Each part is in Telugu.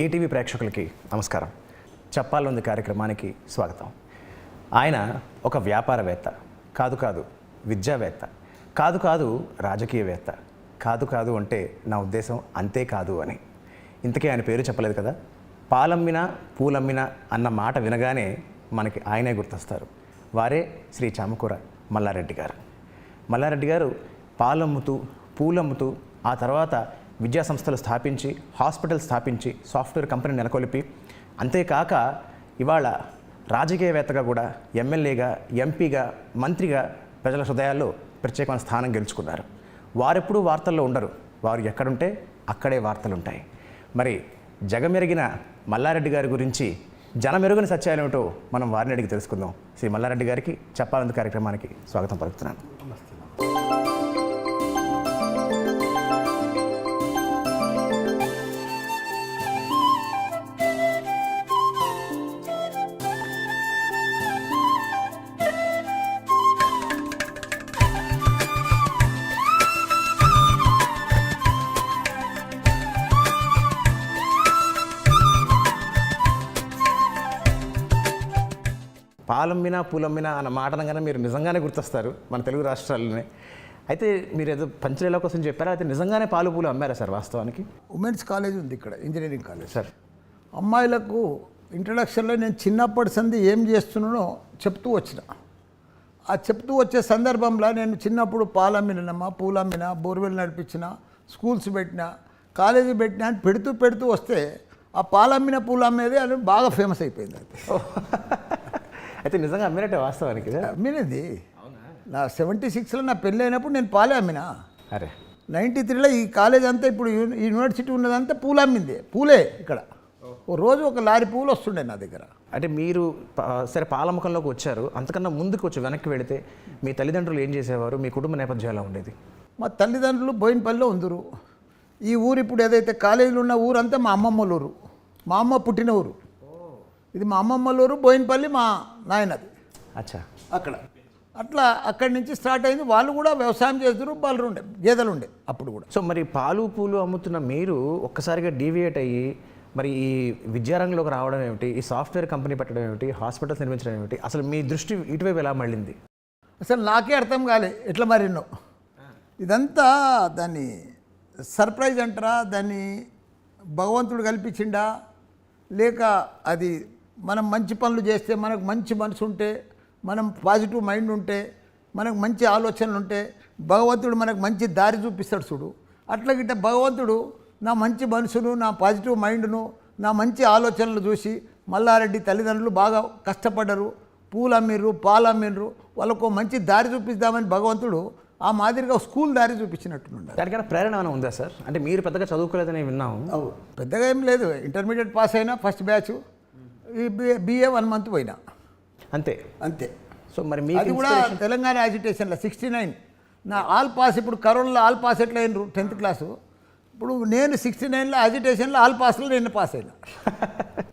ఈటీవీ ప్రేక్షకులకి నమస్కారం. చెప్పాలనుంది కార్యక్రమానికి స్వాగతం. ఆయన ఒక వ్యాపారవేత్త కాదు, విద్యావేత్త కాదు, రాజకీయవేత్త కాదు అంటే నా ఉద్దేశం అంతే కాదు అని. ఇంతకీ ఆయన పేరు చెప్పలేదు కదా. పాలమ్మినా పూలమ్మినా అన్న మాట వినగానే మనకి ఆయనే గుర్తొస్తారు. వారే శ్రీ చామకూర మల్లారెడ్డి గారు. మల్లారెడ్డి గారు పాలమ్ముతూ పూలమ్ముతూ ఆ తర్వాత విద్యా సంస్థలు స్థాపించి, హాస్పిటల్ స్థాపించి, సాఫ్ట్వేర్ కంపెనీ నెలకొల్పి, అంతేకాక ఇవాళ రాజకీయవేత్తగా కూడా ఎమ్మెల్యేగా, ఎంపీగా, మంత్రిగా ప్రజల హృదయాల్లో ప్రత్యేకమైన స్థానం గెలుచుకున్నారు. వారెప్పుడూ వార్తల్లో ఉండరు. వారు ఎక్కడుంటే అక్కడే వార్తలు ఉంటాయి. మరి జగమెరిగిన మల్లారెడ్డి గారి గురించి జనమెరుగని సత్యాలేమిటో మనం వారిని అడిగి తెలుసుకుందాం. శ్రీ మల్లారెడ్డి గారికి చెప్పాలనుంది కార్యక్రమానికి స్వాగతం పలుకుతున్నాను. పాలమ్మినా పూలమ్మినా అన్న మాట అనగానే మీరు నిజంగానే గుర్తొస్తారు మన తెలుగు రాష్ట్రాల్లోనే. అయితే మీరు ఏదో పంచలేల కోసం చెప్పారా, అయితే నిజంగానే పాలు పూలు అమ్మారా సార్ వాస్తవానికి? ఉమెన్స్ కాలేజ్ ఉంది ఇక్కడ, ఇంజనీరింగ్ కాలేజ్ సార్. అమ్మాయిలకు ఇంట్రడక్షన్లో నేను చిన్నప్పటి సంది ఏం చేస్తున్నానో చెప్తూ వచ్చిన. ఆ చెప్తూ వచ్చే సందర్భంలో నేను చిన్నప్పుడు పాలమ్మినమ్మా, పూలమ్మిన, బోర్వెల్ నడిపించిన, స్కూల్స్ పెట్టిన, కాలేజీ పెట్టిన అని పెడుతూ వస్తే ఆ పాలమ్మిన పూలమ్మేది అని బాగా ఫేమస్ అయిపోయింది. అయితే నిజంగా అమ్మినట్టే వాస్తవానికి? అమ్మినది నా 76లో నా పెళ్ళి అయినప్పుడు నేను పాలే అమ్మినా. అరే 93లో ఈ కాలేజ్ అంతా ఇప్పుడు యూనివర్సిటీ ఉన్నదంతా పూలు అమ్మింది. పూలే ఇక్కడ ఓ రోజు ఒక లారీ పూలు వస్తుండే నా దగ్గర. అంటే మీరు సరే పాలమ్మకంలోకి వచ్చారు, అంతకన్నా ముందుకు వచ్చి వెనక్కి వెళితే మీ తల్లిదండ్రులు ఏం చేసేవారు, మీ కుటుంబ నేపథ్యం ఎలా ఉండేది? మా తల్లిదండ్రులు బోయినపల్లిలో ఉందరు. ఈ ఊరు ఇప్పుడు ఏదైతే కాలేజీలో ఉన్న ఊరంతా మా అమ్మమ్మల ఊరు, మా అమ్మ పుట్టిన ఊరు. ఇది మా అమ్మమ్మల ఊరు, బోయినపల్లి మా నాయనది. అచ్చా. అట్లా అక్కడి నుంచి స్టార్ట్ అయింది. వాళ్ళు కూడా వ్యవసాయం చేస్తారు, బర్రెలు ఉండే, గేదెలు ఉండే అప్పుడు కూడా. సో మరి పాలు పూలు అమ్ముతున్న మీరు ఒక్కసారిగా డీవియేట్ అయ్యి మరి ఈ విద్యారంగంలోకి రావడం ఏమిటి, ఈ సాఫ్ట్వేర్ కంపెనీ పెట్టడం ఏమిటి, హాస్పిటల్స్ నిర్మించడం ఏమిటి, అసలు మీ దృష్టి ఇటువైపు ఎలా మళ్ళింది? అసలు నాకే అర్థం కాలే ఎట్లా మరిన్నో. ఇదంతా దాన్ని సర్ప్రైజ్ అంటారా, దాన్ని భగవంతుడు కల్పించిండా, లేక అది మనం మంచి పనులు చేస్తే, మనకు మంచి మనసు ఉంటే, మనం పాజిటివ్ మైండ్ ఉంటే, మనకు మంచి ఆలోచనలు ఉంటే భగవంతుడు మనకు మంచి దారి చూపిస్తాడు చూడు. అట్లా గిట్ట భగవంతుడు నా మంచి మనసును, నా పాజిటివ్ మైండ్ను, నా మంచి ఆలోచనలు చూసి మల్లారెడ్డి తల్లిదండ్రులు బాగా కష్టపడ్డరు, పూలు అమ్మిర్రు, పాలు అమ్మిర్రు, వాళ్ళకు మంచి దారి చూపిద్దామని భగవంతుడు ఆ మాదిరిగా స్కూల్ దారి చూపించినట్టున్నాడు. దానికైనా ప్రేరణ ఏమైనా ఉందా సార్? అంటే మీరు పెద్దగా చదువుకోలేదని విన్నాము. పెద్దగా ఏం లేదు, ఇంటర్మీడియట్ పాస్ అయినా ఫస్ట్ బ్యాచ్, ఈ BA 1 month పోయినా అంతే. సో మరి అది కూడా తెలంగాణ యాజిటేషన్లో 69 నా ఆల్ పాస్. ఇప్పుడు కరోనాలో ఆల్ పాస్ ఎట్లా అయినరు 10th క్లాసు. ఇప్పుడు నేను 69లో యాజిటేషన్లో ఆల్ పాస్లో నేను పాస్ అయినా.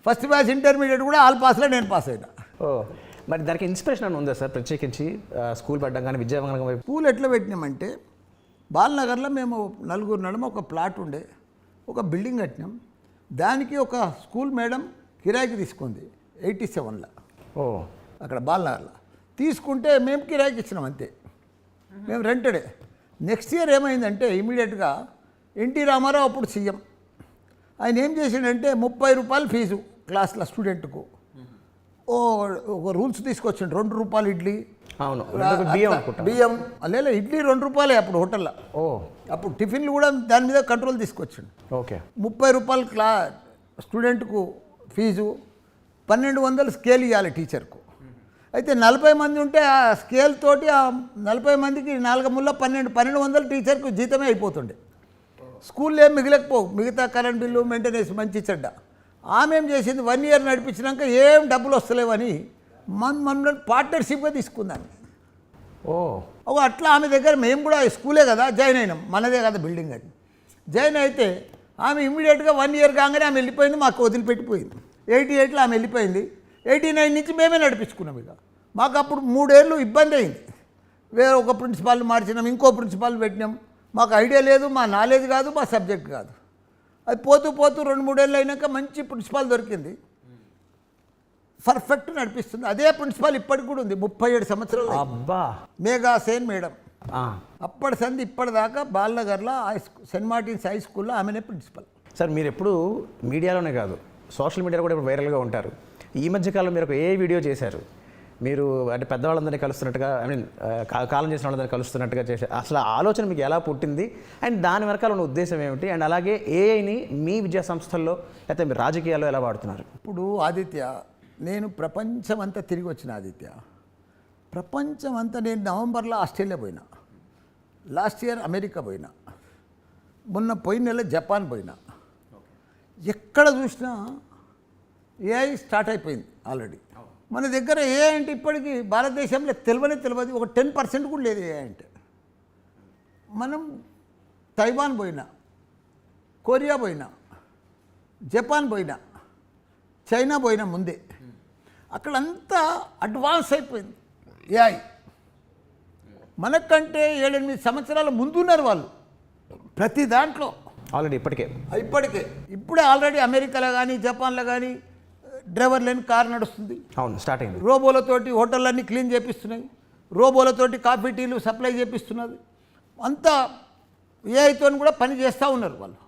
ఫస్ట్ బ్యాచ్ ఇంటర్మీడియట్ కూడా ఆల్ పాస్లో నేను పాస్ అయినా. మరి దానికి ఇన్స్పిరేషన్ అని ఉందా సార్? ప్రత్యేకించి స్కూల్ పెట్టడం కానీ విద్యావంగం వైపు స్కూల్ ఎట్లా పెట్టినామంటే, బాలనగర్లో మేము నలుగురు నడుమ ఒక ప్లాట్ ఉండే, ఒక బిల్డింగ్ కట్టినాం. దానికి ఒక స్కూల్ మేడం కిరాయికి తీసుకుంది 87లో. అక్కడ బాలనగర్లో తీసుకుంటే మేము కిరాయికి ఇచ్చినాం అంతే, మేము రెంటెడే. నెక్స్ట్ ఇయర్ ఏమైందంటే ఇమీడియట్గా ఎన్టీ రామారావు అప్పుడు సీఎం, ఆయన ఏం చేసిండంటే 30 రూపాయలు ఫీజు క్లాస్లో స్టూడెంట్కు ఒక రూల్స్ తీసుకొచ్చిండు. 2 రూపాయలు ఇడ్లీ, బియ్యం లేదా ఇడ్లీ 2 రూపాయలే అప్పుడు హోటల్లో. అప్పుడు టిఫిన్లు కూడా దాని మీద కంట్రోల్ తీసుకొచ్చిండు. 30 రూపాయలు స్టూడెంట్కు ఫీజు, 1200 స్కేల్ ఇవ్వాలి టీచర్కు. అయితే 40 మంది ఉంటే ఆ స్కేల్ తోటి ఆ 40 మందికి 4 ముళ్ళ 1200 టీచర్కు జీతమే అయిపోతుండే. స్కూల్లో ఏం మిగిలకపోవు, మిగతా కరెంట్ బిల్లు, మెయింటెనెన్స్ మంచి చెడ్డ. ఆమె ఏం చేసింది, 1 year నడిపించినాక ఏం డబ్బులు వస్తలేవని మన పార్ట్నర్షిప్గా తీసుకుందాన్ని. అట్లా ఆమె దగ్గర మేము కూడా స్కూలే కదా జాయిన్ అయినాం, మనదే కదా బిల్డింగ్ అని జాయిన్ అయితే ఆమె ఇమ్మీడియట్గా 1 year కాగానే ఆమె వెళ్ళిపోయింది, మాకు వదిలిపెట్టిపోయింది. 88లో ఆమె వెళ్ళిపోయింది. 89 నుంచి మేమే నడిపించుకున్నాం. ఇక మాకు అప్పుడు 3 ఏళ్ళు ఇబ్బంది అయింది. వేరే ఒక ప్రిన్సిపాల్ని మార్చినాం, ఇంకో ప్రిన్సిపాల్ పెట్టినాం. మాకు ఐడియా లేదు, మా నాలెడ్జ్ కాదు, మా సబ్జెక్ట్ కాదు. అది పోతూ పోతూ 2-3 ఏళ్ళు అయినాక మంచి ప్రిన్సిపాల్ దొరికింది, పర్ఫెక్ట్ నడిపిస్తుంది. అదే ప్రిన్సిపాల్ ఇప్పటికి కూడా ఉంది, 37 సంవత్సరాలు. అబ్బా. మేఘా సేన్ మేడం. ఆ. అప్పటి సంది ఇప్పటిదాకా బాలనగర్లో సెయింట్ మార్టిన్స్ హై స్కూల్లో ఆమెనే ప్రిన్సిపల్. సార్ మీరు ఎప్పుడు మీడియాలోనే కాదు సోషల్ మీడియాలో కూడా ఇప్పుడు వైరల్గా ఉంటారు. ఈ మధ్యకాలంలో మీరు ఒక ఏ వీడియో చేశారు, మీరు అంటే పెద్దవాళ్ళందరినీ కలుస్తున్నట్టుగా, ఐ మీన్ కాలం చేసిన వాళ్ళందరినీ కలుస్తున్నట్టుగా చేశారు. అసలు ఆ ఆలోచన మీకు ఎలా పుట్టింది అండ్ దాని వెనకాల ఉన్న ఉద్దేశం ఏమిటి, అండ్ అలాగే ఏఐని మీ విద్యా సంస్థల్లో లేకపోతే మీ రాజకీయాల్లో ఎలా వాడుతున్నారు? ఇప్పుడు ఆదిత్య, నేను ప్రపంచం అంతా తిరిగి వచ్చిన ఆదిత్య. ప్రపంచం అంతా నేను నవంబర్లో ఆస్ట్రేలియా పోయినా, లాస్ట్ ఇయర్ అమెరికా పోయినా, మొన్న పోయిన నెల జపాన్ పోయినా. ఎక్కడ చూసినా ఏఐ స్టార్ట్ అయిపోయింది ఆల్రెడీ. మన దగ్గర ఏఐ అంటే ఇప్పటికీ భారతదేశంలో తెలియదు, ఒక 10% కూడా లేదు ఏఐ అంటే. మనం తైవాన్ పోయినా, కొరియా పోయినా, జపాన్ పోయినా, చైనా పోయినా ముందే, అక్కడంతా అడ్వాన్స్ అయిపోయింది ఏఐ. మనకంటే 7-8 సంవత్సరాల ముందున్నారు వాళ్ళు ప్రతి దాంట్లో ఆల్రెడీ ఇప్పుడే ఆల్రెడీ అమెరికాలో కానీ జపాన్లో కానీ డ్రైవర్ లేని కారు నడుస్తుంది. అవును, స్టార్ట్ అయింది. రోబోలతోటి హోటళ్ళన్నీ క్లీన్ చేపిస్తున్నాయి, రోబోలతోటి కాఫీ టీలు సప్లై చేపిస్తున్నది. అంతా ఏఐతో కూడా పని చేస్తూ ఉన్నారు వాళ్ళు.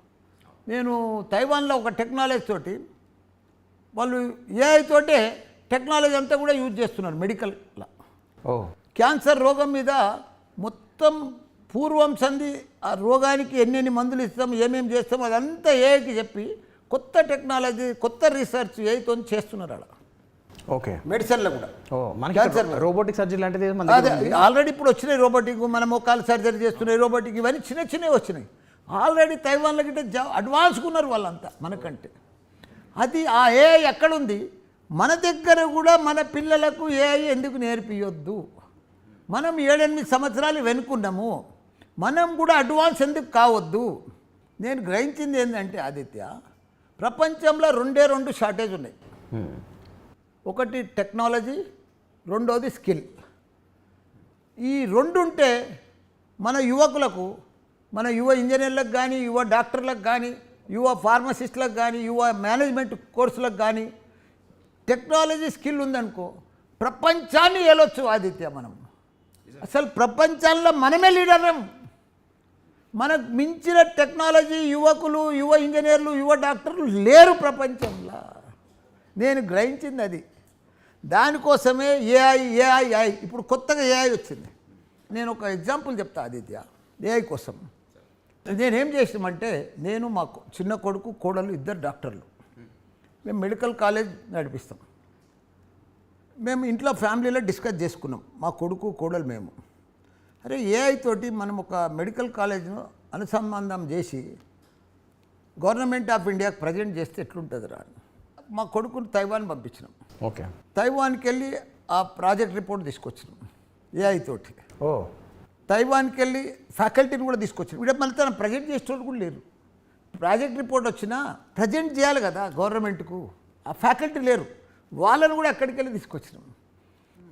నేను తైవాన్లో ఒక టెక్నాలజీ తోటి వాళ్ళు ఏఐ తోటే టెక్నాలజీ అంతా కూడా యూజ్ చేస్తున్నారు మెడికల్లో. ఓ. క్యాన్సర్ రోగం మీద మొత్తం పూర్వం సంధి ఆ రోగానికి ఎన్నెన్ని మందులు ఇస్తాం, ఏమేమి చేస్తాం అదంతా ఏఐకి చెప్పి కొత్త టెక్నాలజీ, కొత్త రీసెర్చ్ ఏఐతో చేస్తున్నారు అలా. ఓకే. మెడిసిన్లో కూడా క్యాన్సర్ రోబోటిక్ సర్జరీ లాంటిది అదే ఆల్రెడీ ఇప్పుడు వచ్చినాయి. రోబోటిక్, మన మోకాలు సర్జరీ చేస్తున్నాయి రోబోటిక్, ఇవన్నీ చిన్నవి వచ్చినాయి. ఆల్రెడీ తైవాన్లో గిట్ట అడ్వాన్స్గా ఉన్నారు వాళ్ళంతా మనకంటే. అది ఆ ఏఐ ఎక్కడుంది? మన దగ్గర కూడా మన పిల్లలకు ఏఐ ఎందుకు నేర్పియొద్దు? మనం 7-8 సంవత్సరాలు వెనుకున్నాము, మనం కూడా అడ్వాన్స్ ఎందుకు కావద్దు? నేను గ్రహించింది ఏంటంటే ఆదిత్య, ప్రపంచంలో 2 షార్టేజ్ ఉన్నాయి. ఒకటి టెక్నాలజీ, రెండోది స్కిల్. ఈ 2 ఉంటే మన యువకులకు, మన యువ ఇంజనీర్లకు కానీ, యువ డాక్టర్లకు కానీ, యువ ఫార్మసిస్టులకు కానీ, యువ మేనేజ్మెంట్ కోర్సులకు కానీ టెక్నాలజీ స్కిల్ ఉందనుకో ప్రపంచాన్ని ఏలొచ్చు ఆదిత్య. మనం అసలు ప్రపంచంలో మనమే లీడరం. మనకు మించిన టెక్నాలజీ యువకులు, యువ ఇంజనీర్లు, యువ డాక్టర్లు లేరు ప్రపంచంలో. నేను గ్రహించింది అది. దానికోసమే ఏఐ ఇప్పుడు కొత్తగా ఏఐ వచ్చింది. నేను ఒక ఎగ్జాంపుల్ చెప్తా ఆదిత్య ఏఐ కోసం. నేనేం చేసామంటే, నేను మా చిన్న కొడుకు, కోడలు 2 డాక్టర్లు. మేము మెడికల్ కాలేజ్ నడిపిస్తాం. మేము ఇంట్లో ఫ్యామిలీలో డిస్కస్ చేసుకున్నాం, మా కొడుకు కోడలు మేము. అరే ఏఐ తోటి మనం ఒక మెడికల్ కాలేజ్ను అనుసంధానం చేసి గవర్నమెంట్ ఆఫ్ ఇండియాకి ప్రజెంట్ చేస్తే ఎట్లుంటుంది రా. మా కొడుకుని తైవాన్ పంపించినాం. ఓకే. తైవాన్కి వెళ్ళి ఆ ప్రాజెక్ట్ రిపోర్ట్ తీసుకొచ్చినాం ఏఐ తోటి. ఓ. తైవాన్కి వెళ్ళి ఫ్యాకల్టీని కూడా తీసుకొచ్చినాం. ఇక్కడ మళ్ళీ తను ప్రజెంట్ చేసేవాళ్ళు కూడా లేరు. ప్రాజెక్ట్ రిపోర్ట్ వచ్చినా ప్రజెంట్ చేయాలి కదా గవర్నమెంట్కు, ఆ ఫ్యాకల్టీ లేరు. వాళ్ళని కూడా అక్కడికి వెళ్ళి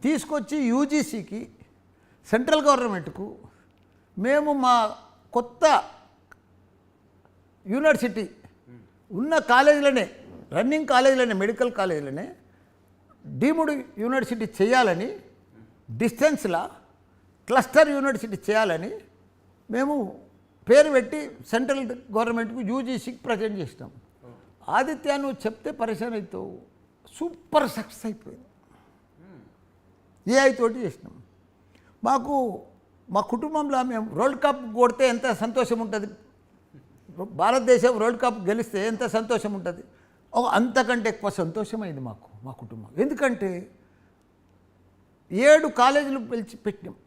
తీసుకొచ్చి యూజీసీకి, సెంట్రల్ గవర్నమెంట్కు మేము మా కొత్త యూనివర్సిటీ ఉన్న కాలేజీలోనే, రన్నింగ్ కాలేజీలోనే, మెడికల్ కాలేజీలోనే డీమ్డ్ యూనివర్సిటీ చేయాలని, డిస్టెన్స్లా క్లస్టర్ యూనివర్సిటీ చేయాలని మేము పేరు పెట్టి సెంట్రల్ గవర్నమెంట్కు యూజీసీకి ప్రజెంట్ చేసినాం. ఆదిత్య నువ్వు చెప్తే పరిశాన్ అవుతావు, సూపర్ సక్సెస్ అయిపోయింది. ఏఐ తోటి చేసినాం. మాకు మా కుటుంబంలో మేము వరల్డ్ కప్ కొడితే ఎంత సంతోషం ఉంటుంది, భారతదేశం వరల్డ్ కప్ గెలిస్తే ఎంత సంతోషం ఉంటుంది, అంతకంటే ఎక్కువ సంతోషమైంది మాకు, మా కుటుంబం. ఎందుకంటే 7 కాలేజీలు పెట్టినాం,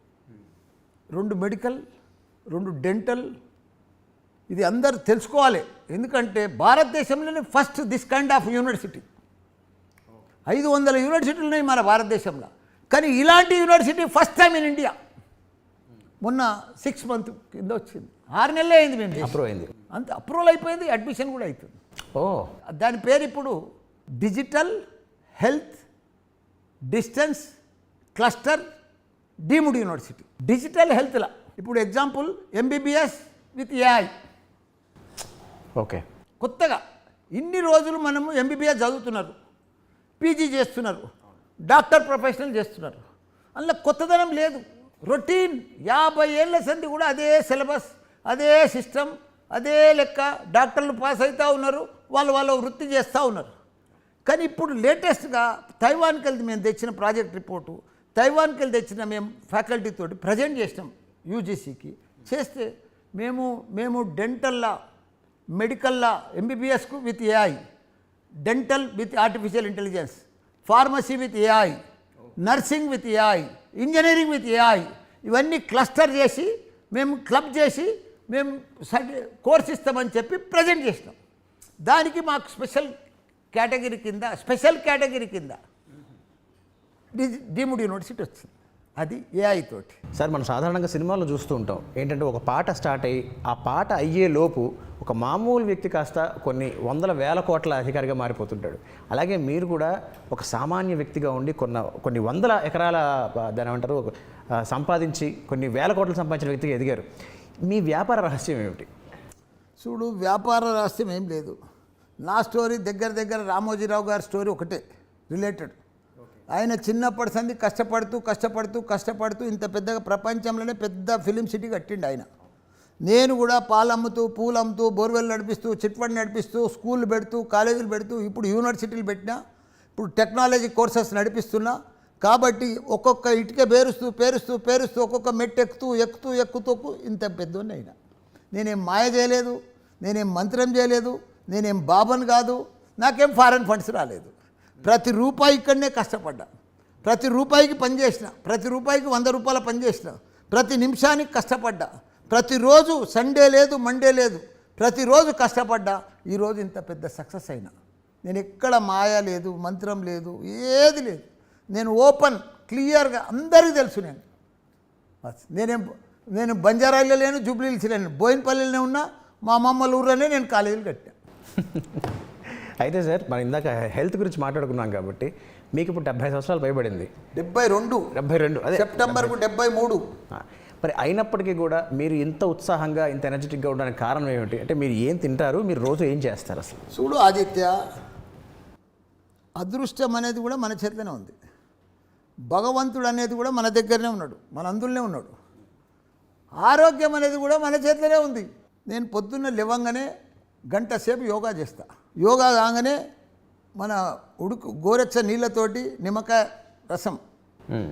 2 మెడికల్, 2 డెంటల్. ఇది అందరు తెలుసుకోవాలి. ఎందుకంటే భారతదేశంలోనే first this kind of university. 500 యూనివర్సిటీలు ఉన్నాయి మన భారతదేశంలో, కానీ ఇలాంటి university first time in India. మొన్న 6 months కింద వచ్చింది, 6 నెలలే అయింది మేము అప్రూవ్ అయింది. అంతే, అప్రూవల్ అయిపోయింది, అడ్మిషన్ కూడా అవుతుంది. ఓ. దాని పేరు ఇప్పుడు digital health distance cluster deemed university. Digital హెల్త్లా ఇప్పుడు example MBBS with AI. Okay. కొత్తగా ఇన్ని రోజులు మనము ఎంబీబీఎస్ చదువుతున్నారు, పీజీ చేస్తున్నారు, డాక్టర్ ప్రొఫెషనల్ చేస్తున్నారు, అందులో కొత్తదనం లేదు. రొటీన్ 50 ఏళ్ళ సంది కూడా అదే సిలబస్, అదే సిస్టమ్, అదే లెక్క. డాక్టర్లు పాస్ అవుతూ ఉన్నారు, వాళ్ళ వృత్తి చేస్తూ ఉన్నారు. కానీ ఇప్పుడు లేటెస్ట్గా తైవాన్కి వెళ్ళి మేము తెచ్చిన ప్రాజెక్ట్ రిపోర్టు, తైవాన్కి వెళ్ళి తెచ్చిన మేము ఫ్యాకల్టీ తోటి ప్రజెంట్ చేసినాం యూజీసీకి. చేస్తే మేము డెంటల్లా, మెడికల్లా, ఎంబీబీఎస్కు with AI, dental with artificial intelligence, pharmacy with AI, nursing with AI, engineering with AI, ఇవన్నీ క్లస్టర్ చేసి మేము క్లబ్ చేసి మేము కోర్స్ ఇస్తామని చెప్పి ప్రజెంట్ చేసినాం. దానికి మాకు స్పెషల్ కేటగిరీ కింద డీమ్డ్ యూనివర్సిటీ వచ్చింది. అది ఏఐ తోటి. సార్, మనం సాధారణంగా సినిమాల్లో చూస్తూ ఉంటాం ఏంటంటే ఒక పాట స్టార్ట్ అయ్యి ఆ పాట అయ్యే లోపు ఒక మామూలు వ్యక్తి కాస్త కొన్ని వందల వేల కోట్ల అధికారిగా మారిపోతుంటాడు. అలాగే మీరు కూడా ఒక సామాన్య వ్యక్తిగా ఉండి కొన్ని వందల ఎకరాల దాని ఏమంటారు సంపాదించి కొన్ని వేల కోట్లు సంపాదించిన వ్యక్తిగా ఎదిగారు. మీ వ్యాపార రహస్యం ఏమిటి? చూడు, వ్యాపార రహస్యం ఏం లేదు. నా స్టోరీ దగ్గర రామోజీరావు గారి స్టోరీ ఒకటే రిలేటెడ్. ఆయన చిన్నప్పటి సంది కష్టపడుతూ ఇంత పెద్దగా ప్రపంచంలోనే పెద్ద ఫిలిం సిటీ కట్టిండు ఆయన. నేను కూడా పాలు అమ్ముతూ, పూలు అమ్ముతూ, బోర్వెల్ నడిపిస్తూ, చిట్ఫండ్ నడిపిస్తూ, స్కూళ్ళు పెడుతూ, కాలేజీలు పెడుతూ, ఇప్పుడు యూనివర్సిటీలు పెట్టినా, ఇప్పుడు టెక్నాలజీ కోర్సెస్ నడిపిస్తున్నా. కాబట్టి ఒక్కొక్క ఇటుక పేరుస్తూ ఒక్కొక్క మెట్టు ఎక్కుతూ ఇంత పెద్దోన్ని అయినా. నేనేం మాయ చేయలేదు, నేనేం మంత్రం చేయలేదు, నేనేం బాబన్ కాదు, నాకేం ఫారెన్ ఫండ్స్ రాలేదు. ప్రతి రూపాయి ఇక్కడనే కష్టపడ్డా, ప్రతి రూపాయికి పనిచేసిన, ప్రతి రూపాయికి 100 రూపాయల పనిచేసిన, ప్రతి నిమిషానికి కష్టపడ్డా, ప్రతిరోజు సండే లేదు మండే లేదు, ప్రతిరోజు కష్టపడ్డా. ఈరోజు ఇంత పెద్ద సక్సెస్ అయినా. నేను ఎక్కడ మాయ లేదు, మంత్రం లేదు, ఏది లేదు. నేను ఓపెన్ క్లియర్గా అందరికీ తెలుసు. నేను బంజారాలో లేను, జూబ్లీహిల్స్ లేను, బోయినపల్లిలోనే ఉన్నా. మా అమ్మమ్మల ఊర్లోనే నేను కాలేజీలు కట్టాను. అయితే సార్, మనం ఇందాక హెల్త్ గురించి మాట్లాడుకున్నాం కాబట్టి మీకు ఇప్పుడు 70 సంవత్సరాలు పైబడింది. 72 అదే సెప్టెంబర్కు 73. మరి అయినప్పటికీ కూడా మీరు ఇంత ఉత్సాహంగా, ఇంత ఎనర్జెటిక్గా ఉండడానికి కారణం ఏమిటి? అంటే మీరు ఏం తింటారు, మీరు రోజు ఏం చేస్తారు అసలు? చూడు ఆదిత్య, అదృష్టం అనేది కూడా మన చేతిలోనే ఉంది. భగవంతుడు అనేది కూడా మన దగ్గరనే ఉన్నాడు, మన అందులోనే ఉన్నాడు. ఆరోగ్యం అనేది కూడా మన చేతిలోనే ఉంది. నేను పొద్దున్న లేవంగానే గంట సేపు యోగా చేస్తా. యోగా కాగానే మన గోరెచ్చ నీళ్ళతోటి నిమ్మకాయ రసం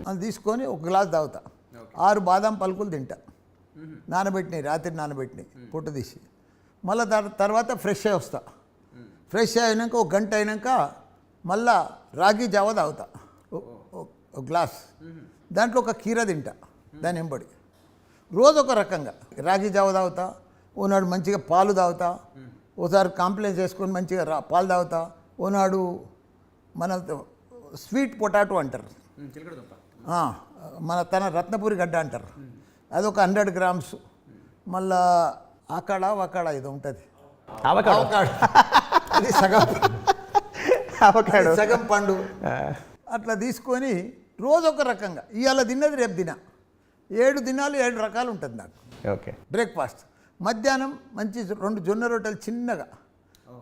అది తీసుకొని ఒక గ్లాస్ తాగుతా. 6 బాదం పలుకులు తింటా, నానబెట్టినాయి, రాత్రి నానబెట్టినాయి, పొట్టు తీసి. మళ్ళీ తర్వాత ఫ్రెష్ అయ్యి వస్తా. ఫ్రెష్ అయినాక ఒక గంట అయినాక మళ్ళా రాగి జావ తాగుతా, ఒక గ్లాస్. దాంట్లో ఒక కీర తింటా దాని వెంబడి. రోజు ఒక రకంగా రాగి జావ తాగుతా. ఓనాడు మంచిగా పాలు తాగుతా, ఓసారి కాంప్లెక్స్ చేసుకొని మంచిగా పాలు తాగుతా. ఓనాడు మన స్వీట్ పొటాటో అంటారు, మన తన రత్నపూరి గడ్డ అంటారు, అదొక 100 గ్రామ్స్. మళ్ళా వకాడ ఇది ఉంటుంది, అది సగం పండు. అట్లా తీసుకొని రోజు ఒక రకంగా. ఇవాళ తిన్నది రేపు 7 దినాలు 7 రకాలు ఉంటుంది నాకు. ఓకే. బ్రేక్ఫాస్ట్. మధ్యాహ్నం మంచి 2 జొన్న రొట్టెలు చిన్నగా,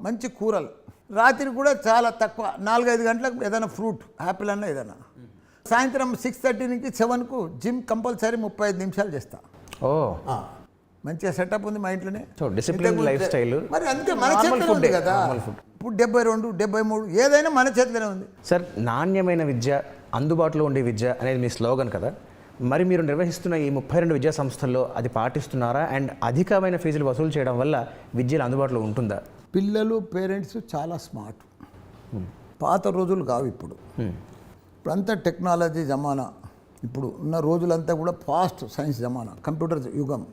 మంచి కూరలు. రాత్రి కూడా చాలా తక్కువ, 4-5 గంటలకు ఏదైనా ఫ్రూట్, యాపిల్ అన్న ఏదైనా. సాయంత్రం 6:30 నుంచి 7కు జిమ్ కంపల్సరీ 35 నిమిషాలు చేస్తా. మంచిగా సెటప్ ఉంది మా ఇంట్లోనే. Discipline life style. మరి అంతే, మన చేతిలో ఉంది కదా. ఇప్పుడు 72, 73 ఏదైనా మన చేతిలోనే ఉంది. సార్, నాణ్యమైన విద్య, అందుబాటులో ఉండే విద్య అనేది మీ స్లోగన్ కదా. మరి మీరు నిర్వహిస్తున్న ఈ 32 విద్యా సంస్థల్లో అది పాటిస్తున్నారా? అండ్ అధికమైన ఫీజులు వసూలు చేయడం వల్ల విద్యలు అందుబాటులో ఉంటుందా? పిల్లలు, పేరెంట్స్ చాలా స్మార్ట్. పాత రోజులు కావు ఇప్పుడు. ఇప్పుడంతా టెక్నాలజీ జమానా. ఇప్పుడు ఉన్న రోజులంతా కూడా ఫాస్ట్ సైన్స్ జమానా, కంప్యూటర్ యుగం.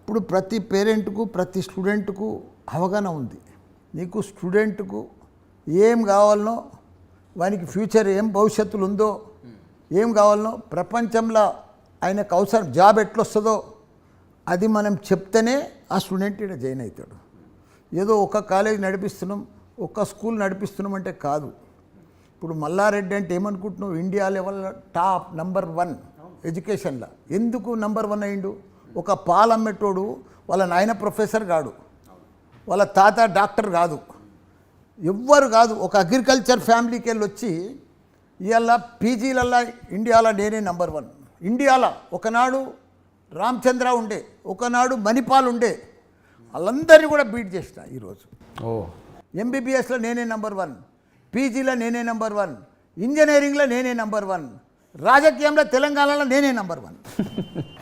ఇప్పుడు ప్రతి పేరెంట్కు, ప్రతి స్టూడెంట్కు అవగాహన ఉంది. నీకు స్టూడెంట్కు ఏం కావాలనో, వానికి ఫ్యూచర్ ఏం భవిష్యత్తులు ఉందో, ఏం కావాలనో, ప్రపంచంలో ఆయనకు అవసరం జాబ్ ఎట్లొస్తుందో అది మనం చెప్తేనే ఆ స్టూడెంట్ ఇక్కడ జాయిన్ అవుతాడు. ఏదో ఒక కాలేజ్ నడిపిస్తున్నాం, ఒక స్కూల్ నడిపిస్తున్నాం అంటే కాదు. ఇప్పుడు మల్లారెడ్డి అంటే ఏమనుకుంటున్నావు? ఇండియా లెవెల్ టాప్ నంబర్ 1 ఎడ్యుకేషన్లో. ఎందుకు నంబర్ 1 అయిండు? ఒక పాలు అమ్మేటోడు వాళ్ళ నాయన ప్రొఫెసర్ కాడు, వాళ్ళ తాత డాక్టర్ కాదు, ఎవ్వరు కాదు. ఒక అగ్రికల్చర్ ఫ్యామిలీకి వెళ్ళి వచ్చి ఇవాళ పీజీలల్లా ఇండియాలో నేనే నెంబర్ 1. ఇండియాలో ఒకనాడు రామచంద్ర ఉండే, ఒకనాడు మణిపాల్ ఉండే, వాళ్ళందరినీ కూడా బీట్ చేసిన ఈరోజు. ఎంబీబీఎస్లో నేనే నెంబర్ 1, పీజీలో నేనే నెంబర్ 1, ఇంజనీరింగ్లో నేనే నెంబర్ 1, రాజకీయంలో తెలంగాణలో నేనే నెంబర్ 1.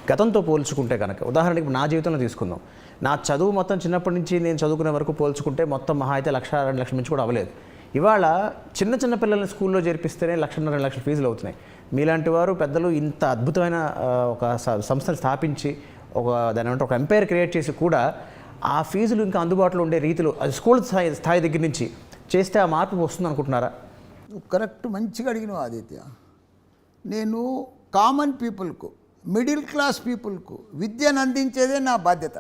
గతంతో పోల్చుకుంటే కనుక ఉదాహరణకి నా జీవితంలో తీసుకుందాం. నా చదువు మొత్తం చిన్నప్పటి నుంచి నేను చదువుకునే వరకు పోల్చుకుంటే మొత్తం మహా అయితే 1,00,000-2 లక్షల నుంచి కూడా అవ్వలేదు. ఇవాళ చిన్న చిన్న పిల్లల్ని స్కూల్లో చేర్పిస్తేనే 1,00,000-2 లక్షల ఫీజులు అవుతున్నాయి. మీలాంటి వారు పెద్దలు ఇంత అద్భుతమైన ఒక సంస్థను స్థాపించి దాని అంటే ఒక ఎంపైర్ క్రియేట్ చేసి కూడా ఆ ఫీజులు ఇంకా అందుబాటులో ఉండే రీతిలో అది స్కూల్ స్థాయి దగ్గర నుంచి చేస్తే ఆ మార్పు వస్తుంది అనుకుంటున్నారా? కరెక్ట్, మంచిగా అడిగినావు ఆదిత్య. నేను కామన్ పీపుల్కు, మిడిల్ క్లాస్ పీపుల్కు విద్యను అందించేదే నా బాధ్యత.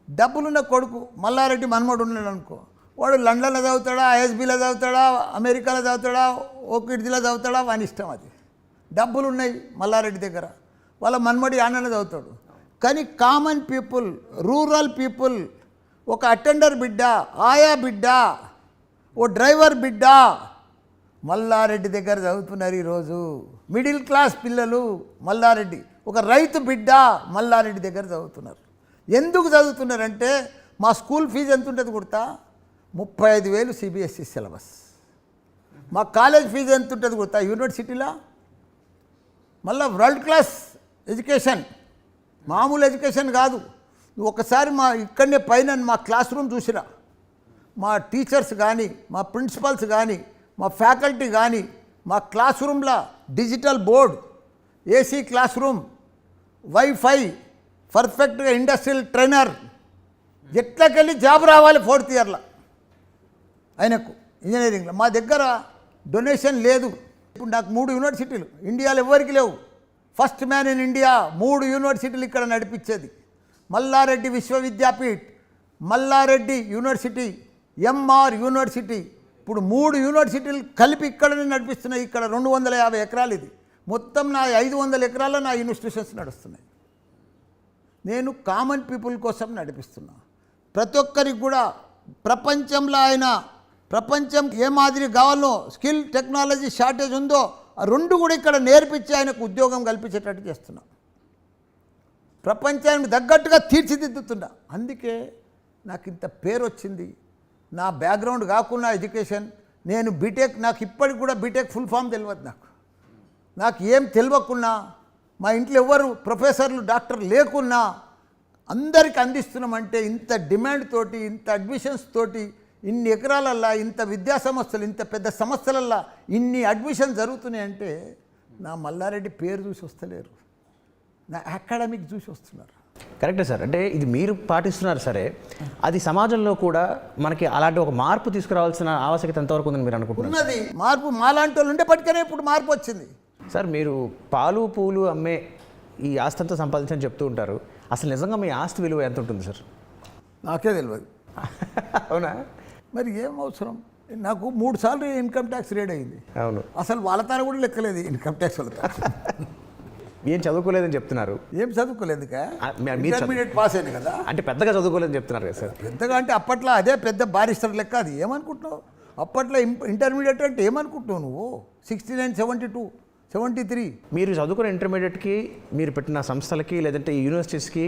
డబ్బులున్న కొడుకు మల్లారెడ్డి మన్మడు ఉన్నాడు అనుకో, వాడు లండన్లో చదువుతాడా, ఐఎస్బీలో చదువుతాడా, అమెరికాలో చదువుతాడా, ఓకిడ్జిలో చదువుతాడా, వాని ఇష్టం. అది డబ్బులు ఉన్నాయి మల్లారెడ్డి దగ్గర, వాళ్ళ మన్మడి ఆనన చదువుతాడు. కానీ కామన్ పీపుల్, రూరల్ పీపుల్, ఒక అటెండర్ బిడ్డ, ఆయా బిడ్డ, ఓ డ్రైవర్ బిడ్డ మల్లారెడ్డి దగ్గర చదువుతున్నారు ఈరోజు. మిడిల్ క్లాస్ పిల్లలు మల్లారెడ్డి, ఒక రైతు బిడ్డ మల్లారెడ్డి దగ్గర చదువుతున్నారు. ఎందుకు చదువుతున్నారంటే మా స్కూల్ ఫీజు ఎంత ఉంటుంది గుర్తా? 35,000 సిబిఎస్ఈ సిలబస్. మా కాలేజ్ ఫీజు ఎంత ఉంటుంది గుర్తా? యూనివర్సిటీలో మళ్ళీ వరల్డ్ క్లాస్ ఎడ్యుకేషన్, మామూలు ఎడ్యుకేషన్ కాదు. నువ్వు ఒకసారి మా ఇక్కడనే పైన మా క్లాస్ రూమ్ చూసిరా, మా టీచర్స్ కానీ, మా ప్రిన్సిపల్స్ కానీ, మా ఫ్యాకల్టీ కానీ, మా క్లాస్ రూమ్లో digital board, AC class room, wifi, పర్ఫెక్ట్గా ఇండస్ట్రియల్ ట్రైనర్. ఎట్లకెళ్ళి జాబ్ రావాలి 4th ఇయర్లో ఆయనకు ఇంజనీరింగ్లో. మా దగ్గర డొనేషన్ లేదు. ఇప్పుడు నాకు 3 యూనివర్సిటీలు ఇండియాలో ఎవరికి లేవు. ఫస్ట్ మ్యాన్ ఇన్ ఇండియా, 3 యూనివర్సిటీలు ఇక్కడ నడిపించేది. Malla Reddy Vishwavidyapeeth, Malla Reddy university, MR university. ఇప్పుడు 3 యూనివర్సిటీలు కలిపి ఇక్కడనే నడిపిస్తున్నాయి. ఇక్కడ 250 ఎకరాలు ఇది. మొత్తం నా 500 ఎకరాల్లో నా ఇన్స్టిట్యూషన్స్ నడుస్తున్నాయి. నేను కామన్ పీపుల్ కోసం నడిపిస్తున్నా. ప్రతి ఒక్కరికి కూడా ప్రపంచంలో ప్రపంచం ఏ మాదిరి కావాలో, స్కిల్ టెక్నాలజీ షార్టేజ్ ఉందో ఆ 2 కూడా ఇక్కడ నేర్పించి ఆయనకు ఉద్యోగం కల్పించేటట్టు చేస్తున్నా. ప్రపంచానికి తగ్గట్టుగా తీర్చిదిద్దుతున్నా. అందుకే నాకు ఇంత పేరు వచ్చింది. నా బ్యాక్గ్రౌండ్ కాకుండా ఎడ్యుకేషన్, నేను బీటెక్, నాకు ఇప్పటికి కూడా బీటెక్ ఫుల్ ఫామ్ తెలియదు. నాకు ఏం తెలియకున్నా, మా ఇంట్లో ఎవరు ప్రొఫెసర్లు డాక్టర్ లేకున్నా అందరికి అందిస్తున్నామంటే ఇంత డిమాండ్ తోటి, ఇంత అడ్మిషన్స్ తోటి, ఇన్ని ఎకరాలల్లా, ఇంత విద్యా సంస్థలు, ఇంత పెద్ద సంస్థలల్లా ఇన్ని అడ్మిషన్ జరుగుతున్నాయంటే నా మల్లారెడ్డి పేరు చూసి వస్తలేరు, నా అకాడమిక్ చూసి వస్తున్నారు. కరెక్టే సార్. అంటే ఇది మీరు పాటిస్తున్నారు సరే, అది సమాజంలో కూడా మనకి అలాంటి ఒక మార్పు తీసుకురావాల్సిన ఆవశ్యకత ఎంతవరకు ఉందని మీరు అనుకుంటున్నారు? ఉన్నది మార్పు. మాలాంటి వాళ్ళు ఉండేప్పటికనే ఇప్పుడు మార్పు వచ్చింది. సార్, మీరు పాలు పూలు అమ్మే ఈ ఆస్తి అంతా సంపాదించని చెప్తూ ఉంటారు. అసలు నిజంగా మీ ఆస్తి విలువ ఎంత ఉంటుంది సార్? నాకే తెలియదు. అవునా? మరి ఏం అవసరం? నాకు 3 సార్లు ఇన్కమ్ ట్యాక్స్ రేడ్ అయింది. అవును. అసలు వాళ్ళ తాను కూడా లెక్కలేదు ఇన్కమ్ ట్యాక్స్ వాళ్ళ. ఏం చదువుకోలేదని చెప్తున్నారు. ఏం చదువుకోలేదు, ఇంటర్మీడియట్ పాస్ అయింది కదా. అంటే పెద్దగా చదువుకోలేదని చెప్తున్నారు కదా సార్. పెద్దగా అంటే అప్పట్లో అదే పెద్ద బారిస్టర్ లెక్క. అది ఏమనుకుంటున్నావు? అప్పట్లో ఇంటర్మీడియట్ అంటే ఏమనుకుంటున్నావు నువ్వు? 69, 72, 73. మీరు చదువుకున్న ఇంటర్మీడియట్కి, మీరు పెట్టిన సంస్థలకి, లేదంటే యూనివర్సిటీస్కి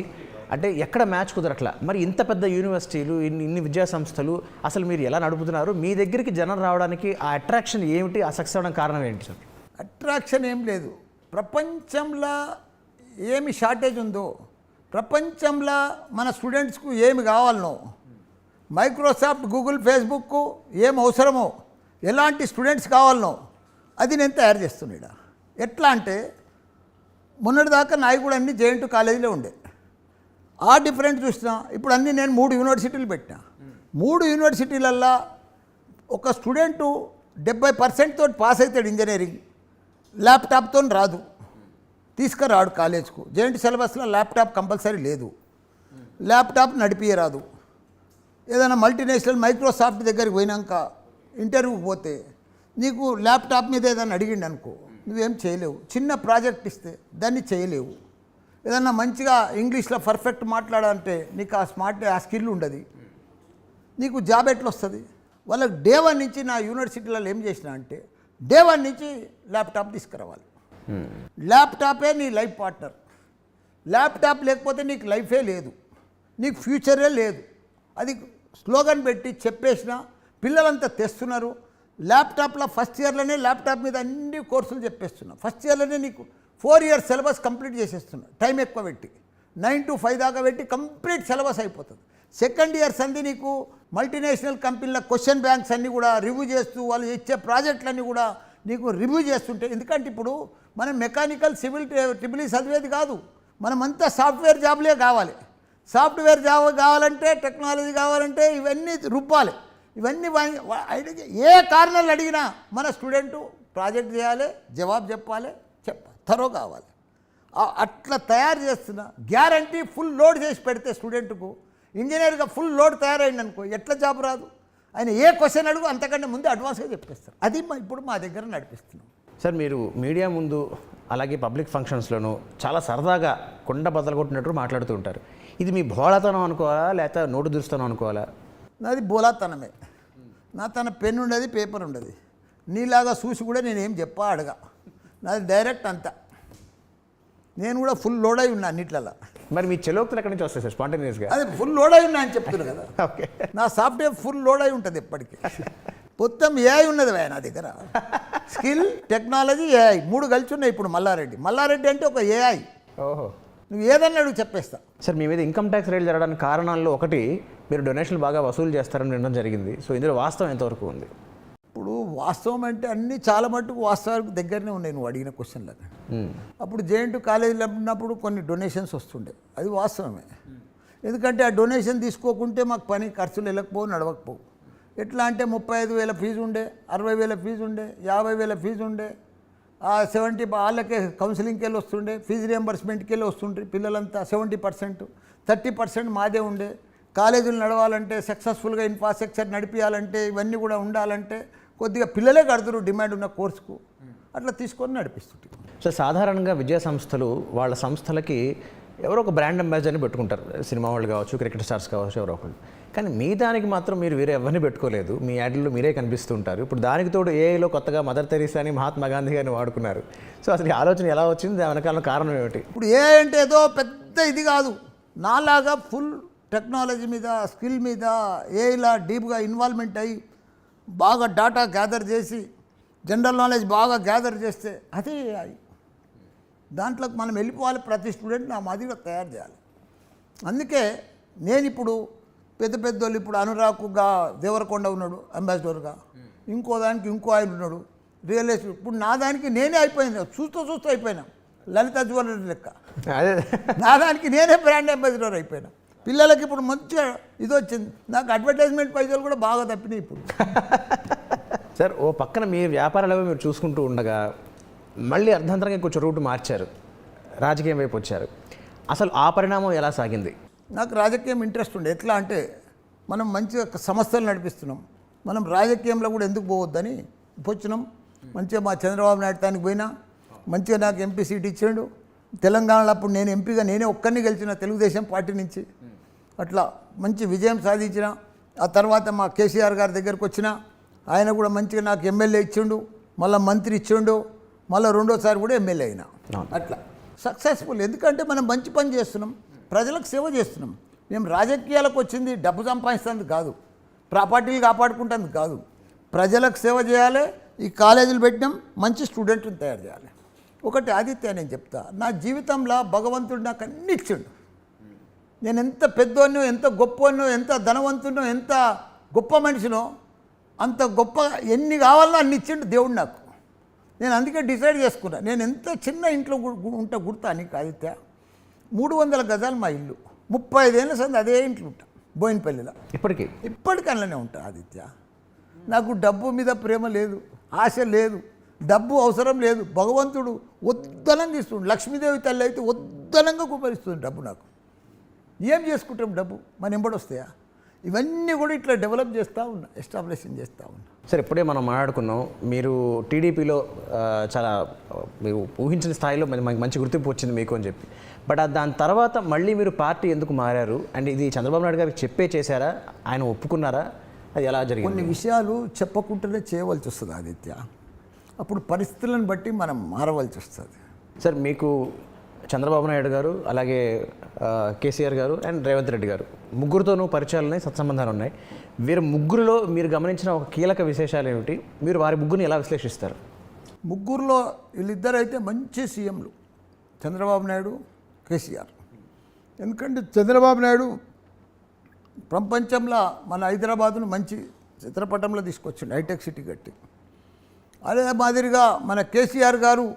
అంటే ఎక్కడ మ్యాచ్ కుదరట్లా. మరి ఇంత పెద్ద యూనివర్సిటీలు, ఇన్ని విద్యా సంస్థలు అసలు మీరు ఎలా నడుపుతున్నారు? మీ దగ్గరికి జనం రావడానికి ఆ అట్రాక్షన్ ఏమిటి? ఆ సక్సెస్ అవడానికి కారణం ఏంటి సార్? అట్రాక్షన్ ఏం లేదు. ప్రపంచంలో ఏమి షార్టేజ్ ఉందో, ప్రపంచంలో మన స్టూడెంట్స్కు ఏమి కావాలనో, మైక్రోసాఫ్ట్, గూగుల్, ఫేస్బుక్ ఏం అవసరమో, ఎలాంటి స్టూడెంట్స్ కావాలనో అది నేను తయారు చేస్తున్నాడు. ఎట్లా అంటే మొన్నటిదాకా నాయి కూడా అన్ని జేఎన్‌టీ కాలేజీలో ఉండే. ఆ డిఫరెంట్ చూసినా ఇప్పుడు అన్నీ నేను 3 యూనివర్సిటీలు పెట్టినా. 3 యూనివర్సిటీలల్లో ఒక స్టూడెంటు 70% తోటి పాస్ అవుతాడు ఇంజనీరింగ్. ల్యాప్టాప్తో రాదు, తీసుకురాడు కాలేజ్కు. జేఎన్‌టీ సిలబస్లో ల్యాప్టాప్ కంపల్సరీ లేదు, ల్యాప్టాప్ నడిపియరాదు. ఏదైనా మల్టీనేషనల్ మైక్రోసాఫ్ట్ దగ్గరికి పోయినాక ఇంటర్వ్యూకి పోతే నీకు ల్యాప్టాప్ మీద ఏదైనా అడిగిండు అనుకో, నువ్వేం చేయలేవు. చిన్న ప్రాజెక్ట్ ఇస్తే దాన్ని చేయలేవు. ఏదన్నా మంచిగా ఇంగ్లీష్లో పర్ఫెక్ట్ మాట్లాడాలంటే నీకు ఆ స్కిల్ ఉండదు. నీకు జాబ్ ఎట్లా వస్తుంది? వాళ్ళకి డే 1 నుంచి నా యూనివర్సిటీలలో ఏం చేసిన అంటే డే 1 నుంచి ల్యాప్టాప్ తీసుకురావాలి. ల్యాప్టాపే నీ లైఫ్ పార్ట్నర్. ల్యాప్టాప్ లేకపోతే నీకు లైఫే లేదు, నీకు ఫ్యూచరే లేదు. అది స్లోగన్ పెట్టి చెప్పేసిన పిల్లలంతా తెస్తున్నారు. ల్యాప్టాప్లో ఫస్ట్ ఇయర్లోనే ల్యాప్టాప్ మీద అన్ని కోర్సులు చెప్పేస్తున్నా. ఫస్ట్ ఇయర్లోనే నీకు 4 ఇయర్స్ సిలబస్ కంప్లీట్ చేసేస్తున్నా. టైం ఎక్కువ పెట్టి 9 to 5 దాకా పెట్టి కంప్లీట్ సిలబస్ అయిపోతుంది. సెకండ్ ఇయర్స్ అంది నీకు మల్టీనేషనల్ కంపెనీల క్వశ్చన్ బ్యాంక్స్ అన్నీ కూడా రివ్యూ చేస్తూ వాళ్ళు ఇచ్చే ప్రాజెక్టులన్నీ కూడా నీకు రివ్యూ చేస్తుంటే, ఎందుకంటే ఇప్పుడు మనం మెకానికల్ సివిల్ ట్రిపుల్ చదివేది కాదు, మనమంతా సాఫ్ట్వేర్ జాబ్లే కావాలి. సాఫ్ట్వేర్ జాబ్ కావాలంటే టెక్నాలజీ కావాలంటే ఇవన్నీ రుబ్బాలి. ఇవన్నీ ఏ కారణాలు అడిగినా మన స్టూడెంటు ప్రాజెక్ట్ చేయాలి, జవాబు చెప్పాలి, త్వరగా కావాలి. అట్లా తయారు చేస్తున్నా. గ్యారంటీ ఫుల్ లోడ్ చేసి పెడితే స్టూడెంట్కు ఇంజనీర్గా ఫుల్ లోడ్ తయారైంది అనుకో ఎట్లా జాబ్ రాదు. ఆయన ఏ క్వశ్చన్ అడుగు అంతకంటే ముందు అడ్వాన్స్గా చెప్పేస్తారు. అది ఇప్పుడు మా దగ్గర నడిపిస్తున్నాం. సార్, మీరు మీడియా ముందు అలాగే పబ్లిక్ ఫంక్షన్స్లోనూ చాలా సరదాగా కొండ బద్దలు కొట్టినట్టు మాట్లాడుతూ ఉంటారు. ఇది మీ భోళాతనం అనుకోవాలా లేకపోతే నోటు దురుస్తనం అనుకోవాలా? నాది బోలాతనమే. నా తన పెన్ ఉండదు, పేపర్ ఉండదు. నీలాగా చూసి కూడా నేనేం చెప్పా అడగా. నాది డైరెక్ట్ అంతా. నేను కూడా ఫుల్ లోడ్ అయి ఉన్నా అన్నిట్లలో. మరి మీ చెలోక్తులు ఎక్కడి నుంచి వస్తాయి సార్ స్పాంటేనియస్గా? అది ఫుల్ లోడ్ అయి ఉన్నా అని చెప్తున్నా కదా. ఓకే, నా సాఫ్ట్వేర్ ఫుల్ లోడ్ అయి ఉంటుంది ఎప్పటికీ. మొత్తం ఏఐ ఉన్నది నా దగ్గర. స్కిల్, టెక్నాలజీ, ఏఐ 3 కలిసి ఉన్నాయి ఇప్పుడు. మల్లారెడ్డి అంటే ఒక ఏఐ. ఓహో, నువ్వు ఏదన్నా అడుగు చెప్పేస్తా. సార్, మీ మీద ఇన్కమ్ ట్యాక్స్ రైడ్ జరగడానికి కారణాల్లో ఒకటి మీరు డొనేషన్లు బాగా వసూలు చేస్తారని వినడం జరిగింది. సో ఇందులో వాస్తవం ఎంతవరకు ఉంది? ఇప్పుడు వాస్తవం అంటే అన్నీ చాలా మట్టుకు వాస్తవానికి దగ్గరనే ఉన్నాయి నువ్వు అడిగిన క్వశ్చన్లకు. అప్పుడు జేఎన్టీ కాలేజీలో ఉన్నప్పుడు కొన్ని డొనేషన్స్ వస్తుండే, అది వాస్తవమే. ఎందుకంటే ఆ డొనేషన్ తీసుకోకుంటే మాకు పని ఖర్చులు వెళ్ళకపోవు, నడవకపోవు. ఎట్లా అంటే 35,000 ఫీజు ఉండే, 60,000 ఫీజు ఉండే, 50,000 ఫీజు ఉండే. 70 వాళ్ళకే కౌన్సిలింగ్కి వెళ్ళి వస్తుండే, ఫీజు రియంబర్స్మెంట్కి వెళ్ళి వస్తుండ్రి పిల్లలంతా. 70%, 30% మాదే ఉండే. కాలేజీలు నడవాలంటే, సక్సెస్ఫుల్గా ఇన్ఫ్రాస్ట్రక్చర్ నడిపించాలంటే, ఇవన్నీ కూడా ఉండాలంటే కొద్దిగా పిల్లలే కడుతురు డిమాండ్ ఉన్న కోర్సుకు. అట్లా తీసుకొని నడిపిస్తుంటారు. సో సాధారణంగా విద్యా సంస్థలు వాళ్ళ సంస్థలకి ఎవరో ఒక బ్రాండ్ అంబాసిడర్ని పెట్టుకుంటారు. సినిమా వాళ్ళు కావచ్చు, క్రికెట్ స్టార్స్ కావచ్చు, ఎవరో ఒకళ్ళు. కానీ మీ దానికి మాత్రం మీరు వేరే ఎవరిని పెట్టుకోలేదు. మీ యాడ్లలో మీరే కనిపిస్తుంటారు. ఇప్పుడు దానికి తోడు ఏఐలో కొత్తగా మదర్ తెరీసాని, మహాత్మా గాంధీ గారిని వాడుకున్నారు. సో అసలు ఈ ఆలోచన ఎలా వచ్చింది? దాని వెనకాల కారణం ఏమిటి? ఇప్పుడు ఏఐ అంటే ఏదో పెద్ద ఇది కాదు. నాలాగా ఫుల్ టెక్నాలజీ మీద, స్కిల్ మీద, ఏఐలా డీప్గా ఇన్వాల్వ్మెంట్ అయ్యి బాగా డాటా గ్యాదర్ చేసి జనరల్ నాలెడ్జ్ బాగా గ్యాదర్ చేస్తే అదే ఏఐ. దాంట్లోకి మనం వెళ్ళిపోవాలి. ప్రతి స్టూడెంట్ నా మాదిరిగా తయారు చేయాలి. అందుకే నేను ఇప్పుడు పెద్ద వాళ్ళు ఇప్పుడు అనురాగ్గా దేవరకొండ ఉన్నాడు అంబాసిడర్గా, ఇంకో దానికి ఇంకో ఆయన ఉన్నాడు రియల్ ఎస్టేట్. ఇప్పుడు నా దానికి నేనే అయిపోయింది, చూస్తూ అయిపోయినా. లలిత జ్యువెలరీ లెక్క నా దానికి నేనే బ్రాండ్ అంబాసిడర్ అయిపోయినా. పిల్లలకి ఇప్పుడు మంచిగా ఇది వచ్చింది. నాకు అడ్వర్టైజ్మెంట్ పైసలు కూడా బాగా తప్పినాయి ఇప్పుడు. సార్, ఓ పక్కన మీ వ్యాపారాలు మీరు చూసుకుంటూ ఉండగా మళ్ళీ అర్ధంతరంగా కొంచెం రూట్ మార్చారు, రాజకీయం వైపు వచ్చారు. అసలు ఆ పరిణామం ఎలా సాగింది? నాకు రాజకీయం ఇంట్రెస్ట్ ఉండే. ఎట్లా అంటే మనం మంచిగా సంస్థలు నడిపిస్తున్నాం, మనం రాజకీయంలో కూడా ఎందుకు పోవద్దని వచ్చినాం. మంచిగా మా చంద్రబాబు నాయుడు తానికి పోయినా మంచిగా నాకు ఎంపీ సీట్ ఇచ్చాడు. తెలంగాణలో అప్పుడు నేను ఎంపీగా నేనే ఒక్కరిని గెలిచిన తెలుగుదేశం పార్టీ నుంచి. అట్లా మంచి విజయం సాధించిన. ఆ తర్వాత మా కేసీఆర్ గారి దగ్గరకు వచ్చిన, ఆయన కూడా మంచిగా నాకు ఎమ్మెల్యే ఇచ్చిండు, మళ్ళీ మంత్రి ఇచ్చిండు, మళ్ళీ రెండోసారి కూడా ఎమ్మెల్యే అయినా. అట్లా సక్సెస్ఫుల్. ఎందుకంటే మనం మంచి పని చేస్తున్నాం, ప్రజలకు సేవ చేస్తున్నాం. మేము రాజకీయాలకు వచ్చింది డబ్బు సంపాదిస్తుంది కాదు, ప్రాపర్టీలు కాపాడుకుంటుంది కాదు. ప్రజలకు సేవ చేయాలి. ఈ కాలేజీలు పెట్టినాం, మంచి స్టూడెంట్ని తయారు చేయాలి. ఒకటి ఆదిత్య, నేను చెప్తా, నా జీవితంలో భగవంతుడు నాకు అన్ని ఇచ్చిండు. నేను ఎంత పెద్దోన్నో, ఎంత గొప్పనో, ఎంత ధనవంతునో, ఎంత గొప్ప మనిషినో, అంత గొప్ప ఎన్ని కావాలనో అన్ని ఇచ్చిండు దేవుడు నాకు. నేను అందుకే డిసైడ్ చేసుకున్నా, నేను ఎంత చిన్న ఇంట్లో ఉంటా గుర్తా నీకు ఆదిత్య. 300 గజాలు మా ఇల్లు, 35 ఏళ్ళ సంది అదే ఇంట్లో ఉంటా బోయినపల్లిలో. ఇప్పటికీ అందులోనే ఉంటా ఆదిత్య. నాకు డబ్బు మీద ప్రేమ లేదు, ఆశ లేదు, డబ్బు అవసరం లేదు. భగవంతుడు వద్దనంగా ఇస్తుంది. లక్ష్మీదేవి తల్లి అయితే వద్దనంగా కుమరిస్తుంది డబ్బు. నాకు ఏం చేసుకుంటాం డబ్బు మన ఎంబడి వస్తాయా? ఇవన్నీ కూడా ఇట్లా డెవలప్ చేస్తూ ఉన్నా, ఎస్టాబ్లిషింగ్ చేస్తూ ఉన్నా. సార్, ఇప్పుడే మనం మాట్లాడుకున్నాం, మీరు టీడీపీలో చాలా మీరు ఊహించిన స్థాయిలో మంచి గుర్తింపు వచ్చింది మీకు అని చెప్పి. బట్ దాని తర్వాత మళ్ళీ మీరు పార్టీ ఎందుకు మారారు అండ్ ఇది చంద్రబాబు నాయుడు గారికి చెప్పే చేశారా, ఆయన ఒప్పుకున్నారా, అది ఎలా జరిగింది? కొన్ని విషయాలు చెప్పకుండానే చేయవలసి వస్తుంది ఆదిత్య. అప్పుడు పరిస్థితులను బట్టి మనం మారవలసి వస్తుంది. సార్ మీకు చంద్రబాబు నాయుడు గారు అలాగే కేసీఆర్ గారు అండ్ రేవంత్ రెడ్డి గారు ముగ్గురితోనూ పరిచయాలు ఉన్నాయి, సత్సంబంధాలు ఉన్నాయి. వీరు ముగ్గురులో మీరు గమనించిన ఒక కీలక విశేషాలు ఏమిటి? మీరు వారి ముగ్గురిని ఎలా విశ్లేషిస్తారు? ముగ్గురులో వీళ్ళిద్దరు అయితే మంచి సీఎంలు, చంద్రబాబు నాయుడు, కేసీఆర్. ఎందుకంటే చంద్రబాబు నాయుడు ప్రపంచంలో మన హైదరాబాదును మంచి చిత్రపటంలో తీసుకొచ్చిండు, హైటెక్ సిటీ కట్టి. అదే మాదిరిగా మన కేసీఆర్ గారు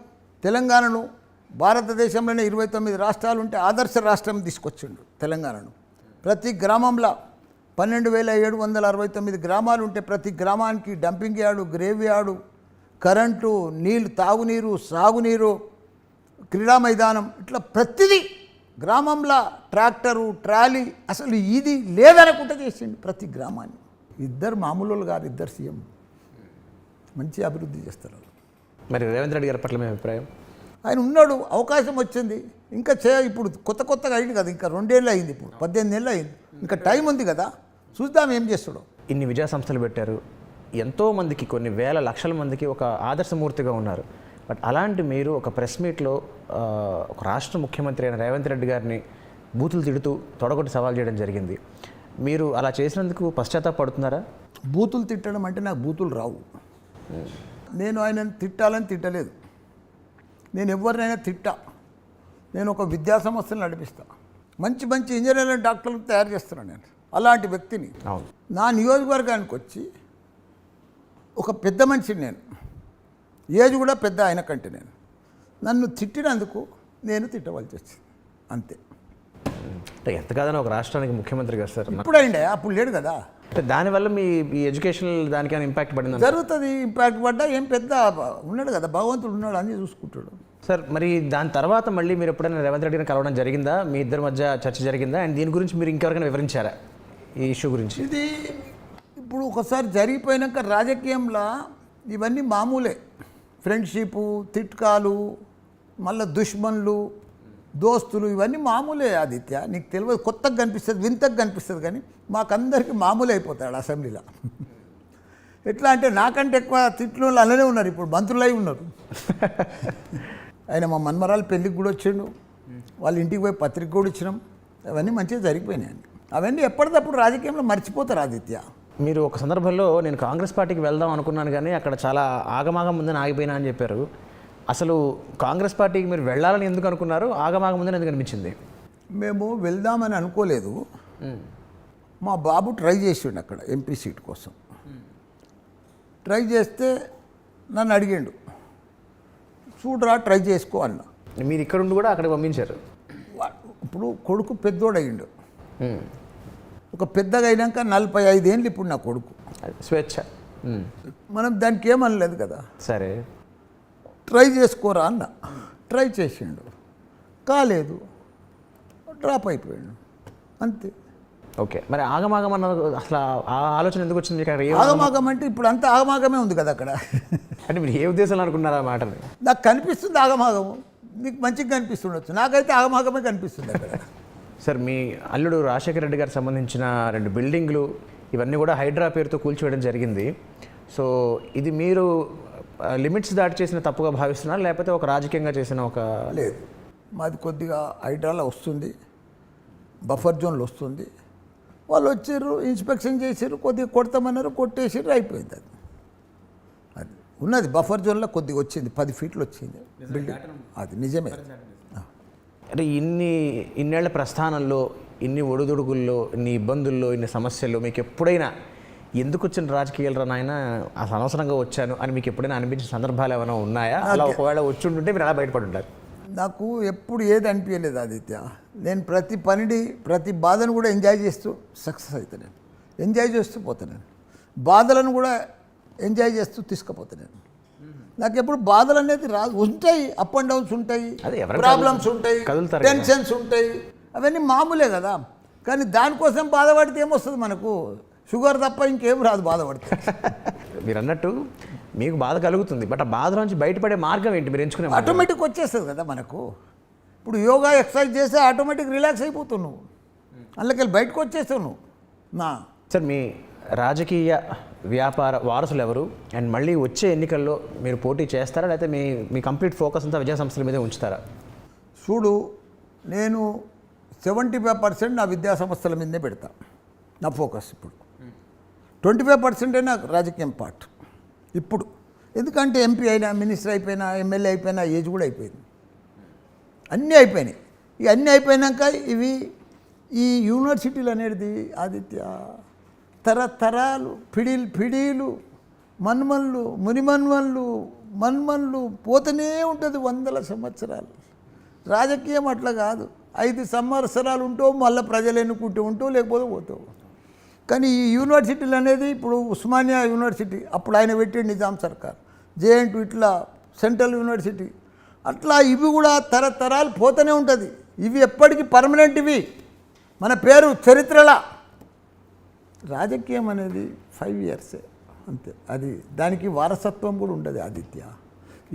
తెలంగాణను భారతదేశంలోనే 29 రాష్ట్రాలు ఉంటే ఆదర్శ రాష్ట్రం తీసుకొచ్చిండు తెలంగాణను. ప్రతి గ్రామంలో 12,769 గ్రామాలు ఉంటే ప్రతి గ్రామానికి dumping yard, grave yard, current, నీళ్ళు, తాగునీరు, సాగునీరు, క్రీడా మైదానం, ఇట్లా ప్రతిదీ గ్రామంలో ట్రాక్టరు, ట్రాలీ, అసలు ఇది లేదనుకుంటే చేసిండు ప్రతి గ్రామాన్ని. ఇద్దరు మామూలు గారు, ఇద్దరు సీఎం మంచి అభివృద్ధి చేస్తారు. మరి రేవంత్ రెడ్డి గారి పట్ల మీ అభిప్రాయం? ఆయన ఉన్నాడు, అవకాశం వచ్చింది, ఇంకా ఇప్పుడు కొత్తగా అయింది కదా, ఇంకా 2 ఏళ్ళు అయింది, ఇప్పుడు 18 నెలలు అయింది, ఇంకా టైం ఉంది కదా, చూద్దాం ఏం చేస్తాడో. ఇన్ని విద్యా సంస్థలు పెట్టారు, ఎంతోమందికి కొన్ని వేల లక్షల మందికి ఒక ఆదర్శమూర్తిగా ఉన్నారు. బట్ అలాంటి మీరు ఒక ప్రెస్ మీట్లో ఒక రాష్ట్ర ముఖ్యమంత్రి అయిన రేవంత్ రెడ్డి గారిని బూతులు తిడుతూ తొడగొట్టి సవాల్ చేయడం జరిగింది. మీరు అలా చేసినందుకు పశ్చాత్తాపడుతున్నారా? బూతులు తిట్టడం అంటే నాకు బూతులు రావు. నేను ఆయనను తిట్టాలని తిట్టలేదు. నేను ఎవరినైనా తిట్టా. నేను ఒక విద్యా సంస్థను నడిపిస్తా, మంచి మంచి ఇంజనీర్లు, డాక్టర్లు తయారు చేస్తున్నాను. నేను అలాంటి వ్యక్తిని. అవును. నా నియోజకవర్గానికి వచ్చి ఒక పెద్ద మనిషిని, నేను ఏజ్ కూడా పెద్ద ఆయన కంటే, నన్ను తిట్టినందుకు నేను తిట్టవలసి వచ్చింది, అంతే. అంటే ఎంత కాదని ఒక రాష్ట్రానికి ముఖ్యమంత్రి గారు సార్, ఇప్పుడు అయిండే, అప్పుడు లేడు కదా. దానివల్ల మీ ఎడ్యుకేషనల్ దానికైనా ఇంపాక్ట్ పడింది? జరుగుతుంది, ఇంపాక్ట్ పడ్డా ఏం పెద్ద ఉన్నాడు కదా, భగవంతుడు ఉన్నాడు, అన్నీ చూసుకుంటాడు. సార్ మరి దాని తర్వాత మళ్ళీ మీరు ఎప్పుడైనా రేవంత్ రెడ్డిని కలవడం జరిగిందా? మీ ఇద్దరి మధ్య చర్చ జరిగిందా? అండ్ దీని గురించి మీరు ఇంకెవరికైనా వివరించారా ఈ ఇష్యూ గురించి? ఇది ఇప్పుడు ఒకసారి జరిగిపోయినాక రాజకీయంలో ఇవన్నీ మామూలే. ఫ్రెండ్షిప్, తిట్కాలు, మళ్ళీ దుష్మన్లు, దోస్తులు, ఇవన్నీ మామూలే ఆదిత్య. నీకు తెలియదు, కొత్తగా కనిపిస్తుంది, వింతగా కనిపిస్తుంది, కానీ మాకందరికీ మామూలు అయిపోతాడు అసెంబ్లీలో. ఎట్లా అంటే నాకంటే ఎక్కువ తిట్లు వాళ్ళు అలానే ఉన్నారు, ఇప్పుడు మంత్రులై ఉన్నారు. ఆయన మా మన్మరాలు పెళ్ళికి కూడా వచ్చిండు, వాళ్ళ ఇంటికి పోయి పత్రిక కూడా ఇచ్చినాం. అవన్నీ మంచిగా జరిగిపోయినాయండి. అవన్నీ ఎప్పటికప్పుడు రాజకీయంలో మర్చిపోతారు ఆదిత్య. మీరు ఒక సందర్భంలో నేను కాంగ్రెస్ పార్టీకి వెళ్దాం అనుకున్నాను, కానీ అక్కడ చాలా ఆగమాగం ముందని ఆగిపోయినా అని చెప్పారు. అసలు కాంగ్రెస్ పార్టీకి మీరు వెళ్ళాలని ఎందుకు అనుకున్నారు? ఆగమాగం ముందని ఎందుకు అనిపించింది? మేము వెళ్దామని అనుకోలేదు. మా బాబు ట్రై చేసిండు అక్కడ ఎంపీ సీట్ కోసం. ట్రై చేస్తే నన్ను అడిగిండు, చూడరా ట్రై చేసుకో అన్న. మీరు ఇక్కడ ఉండి కూడా అక్కడికి పంపించారు. ఇప్పుడు కొడుకు పెద్దోడు అయ్యిండు. ఒక పెద్దగా అయినాక 45 ఏళ్ళు ఇప్పుడు నా కొడుకు. స్వేచ్ఛ, మనం దానికి ఏమనలేదు కదా. సరే ట్రై చేసుకోరా అన్న. ట్రై చేసిండు, కాలేదు, డ్రాప్ అయిపోయాడు, అంతే. ఓకే, మరి ఆగమాగం అన్న అసలు ఆ ఆలోచన ఎందుకు వచ్చింది మీకు? ఆగమాగం అంటే ఇప్పుడు అంతా ఆగమాగమే ఉంది కదా అక్కడ. అంటే మీరు ఏ ఉద్దేశంలో అనుకున్నారా ఆ మాటని? నాకు కనిపిస్తుంది ఆగమాగము, మీకు మంచిగా కనిపిస్తుండొచ్చు, నాకైతే ఆగమాగమే కనిపిస్తుంది అక్కడ. సార్ మీ అల్లుడు రాజశేఖర రెడ్డి గారికి సంబంధించిన 2 బిల్డింగ్లు ఇవన్నీ కూడా హైడ్రా పేరుతో కూల్చివేయడం జరిగింది. సో ఇది మీరు లిమిట్స్ దాటి చేసిన తప్పుగా భావిస్తున్నారు, లేకపోతే ఒక రాజకీయంగా చేసిన ఒక? లేదు, మాది కొద్దిగా హైడ్రాలో వస్తుంది, బఫర్ జోన్లో వస్తుంది. వాళ్ళు వచ్చారు, ఇన్స్పెక్షన్ చేశారు, కొద్దిగా కొడతామన్నారు, కొట్టేసారు, అయిపోయింది. అది అది ఉన్నది బఫర్ జోన్లో కొద్దిగా వచ్చింది, 10 ఫీట్లు వచ్చింది బిల్డింగ్. అది నిజమే. అంటే ఇన్నేళ్ల ప్రస్థానంలో, ఇన్ని ఒడిదుడుగుల్లో, ఇన్ని ఇబ్బందుల్లో, ఇన్ని సమస్యల్లో మీకు ఎప్పుడైనా ఎందుకు వచ్చిన రాజకీయాలు నాయన అసలు అనవసరంగా వచ్చాను అని మీకు ఎప్పుడైనా అనిపించిన సందర్భాలు ఏమైనా ఉన్నాయా? అలా ఒకవేళ వచ్చి ఉంటుంటే మీరు అలా బయటపడి ఉంటారు. నాకు ఎప్పుడు ఏది అనిపించలేదు ఆదిత్య. నేను ప్రతి పనిని, ప్రతి బాధను కూడా ఎంజాయ్ చేస్తూ సక్సెస్ అవుతాను. నేను ఎంజాయ్ చేస్తూ పోతాను, బాధలను కూడా ఎంజాయ్ చేస్తూ తీసుకుపోతాను. నాకు ఎప్పుడు బాధలు అనేది రాదు, ఉంటాయి, అప్ అండ్ డౌన్స్ ఉంటాయి, ప్రాబ్లమ్స్ ఉంటాయి, టెన్షన్స్ ఉంటాయి, అవన్నీ మామూలే కదా. కానీ దానికోసం బాధపడితే ఏమొస్తుంది మనకు? షుగర్ తప్ప ఇంకేం రాదు బాధపడితే. మీరు అన్నట్టు మీకు బాధ కలుగుతుంది, బట్ ఆ బాధ నుంచి బయటపడే మార్గం ఏంటి మీరు ఎంచుకునే? ఆటోమేటిక్ వచ్చేస్తుంది కదా మనకు. ఇప్పుడు యోగా ఎక్సర్సైజ్ చేస్తే ఆటోమేటిక్ రిలాక్స్ అయిపోతావు నువ్వు, అందులోకి బయటకు వచ్చేస్తావు నువ్వు. నా సార్ మీ రాజకీయ వ్యాపార వారసులు ఎవరు అండ్ మళ్ళీ వచ్చే ఎన్నికల్లో మీరు పోటీ చేస్తారా లేకపోతే మీ కంప్లీట్ ఫోకస్ అంతా విద్యా సంస్థల మీదే ఉంచుతారా? చూడు, నేను 75% నా విద్యా సంస్థల మీదనే పెడతా నా ఫోకస్. ఇప్పుడు 25% నాకు రాజకీయం పార్ట్ ఇప్పుడు. ఎందుకంటే ఎంపీ అయినా, మినిస్టర్ అయిపోయినా, ఎమ్మెల్యే అయిపోయినా, ఏజ్ కూడా అయిపోయింది, అన్నీ అయిపోయినాయి. ఇక అన్నీ అయిపోయినాక ఇవి ఈ యూనివర్సిటీలు అనేది ఆదిత్య తరతరాలు పిడీలు మన్మన్లు మునిమన్లు పోతూనే ఉంటుంది 100 సంవత్సరాలు. రాజకీయం అట్లా కాదు, 5 సంవత్సరాలు ఉంటావు, మళ్ళీ ప్రజలు ఎన్నుకుంటూ ఉంటావు, లేకపోతే పోతావు. కానీ ఈ యూనివర్సిటీలు అనేది ఇప్పుడు ఉస్మానియా యూనివర్సిటీ అప్పుడు ఆయన పెట్టిండు నిజాం సర్కార్, జేఎన్టీ ఇట్లా సెంట్రల్ యూనివర్సిటీ, అట్లా ఇవి కూడా తరతరాలు పోతూనే ఉంటుంది. ఇవి ఎప్పటికీ పర్మనెంట్, ఇవి మన పేరు చరిత్రలా. రాజకీయం అనేది 5 ఇయర్సే అంతే, అది దానికి వారసత్వం కూడా ఉండదు ఆదిత్య.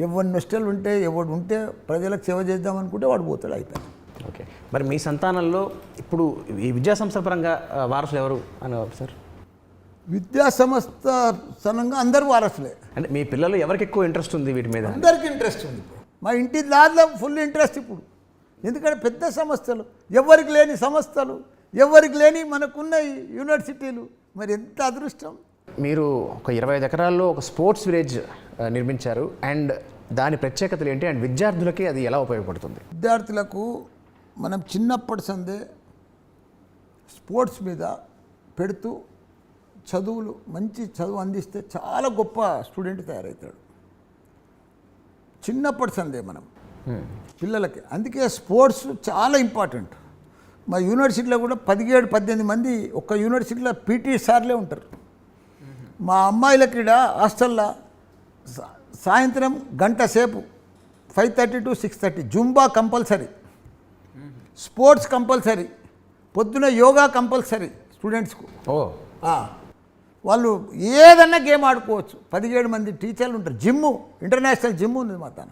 ఎవరి నష్టలు ఉంటే ఎవడు ఉంటే ప్రజలకు సేవ చేద్దాం అనుకుంటే వాడు పోతాడు, అయిపోయింది. ఓకే, మరి మీ సంతానంలో ఇప్పుడు ఈ విద్యా సంస్థ పరంగా వారసులు ఎవరు అని సార్? విద్యా సంస్థ సనంగా అందరూ వారసులే. అంటే మీ పిల్లలు ఎవరికి ఎక్కువ ఇంట్రెస్ట్ ఉంది వీటి మీద? అందరికీ ఇంట్రెస్ట్ ఉంది. మా ఇంటి దాంట్లో ఫుల్ ఇంట్రెస్ట్ ఇప్పుడు. ఎందుకంటే పెద్ద సంస్థలు, ఎవరికి లేని సంస్థలు, ఎవరికి లేని మనకున్న యూనివర్సిటీలు, మరి ఎంత అదృష్టం. మీరు ఒక 25 ఎకరాల్లో ఒక స్పోర్ట్స్ విలేజ్ నిర్మించారు అండ్ దాని ప్రత్యేకతలు ఏంటి అండ్ విద్యార్థులకి అది ఎలా ఉపయోగపడుతుంది? విద్యార్థులకు మనం చిన్నప్పటి సందే స్పోర్ట్స్ మీద పెడుతూ చదువులు మంచి చదువు అందిస్తే చాలా గొప్ప స్టూడెంట్ తయారవుతాడు చిన్నప్పటి సందే మనం పిల్లలకి. అందుకే స్పోర్ట్స్ చాలా ఇంపార్టెంట్. మా యూనివర్సిటీలో కూడా 17-18 మంది ఒక యూనివర్సిటీలో పీటీ సార్లే ఉంటారు. మా అమ్మాయిలకి ఇక్కడ హాస్టల్లో సాయంత్రం గంట సేపు 5:30 to 6:30 Zumba compulsory, sports compulsory, పొద్దున యోగా కంపల్సరీ స్టూడెంట్స్కు. వాళ్ళు ఏదన్నా గేమ్ ఆడుకోవచ్చు. 17 మంది టీచర్లు ఉంటారు. జిమ్ము, ఇంటర్నేషనల్ జిమ్ ఉంది మా తన.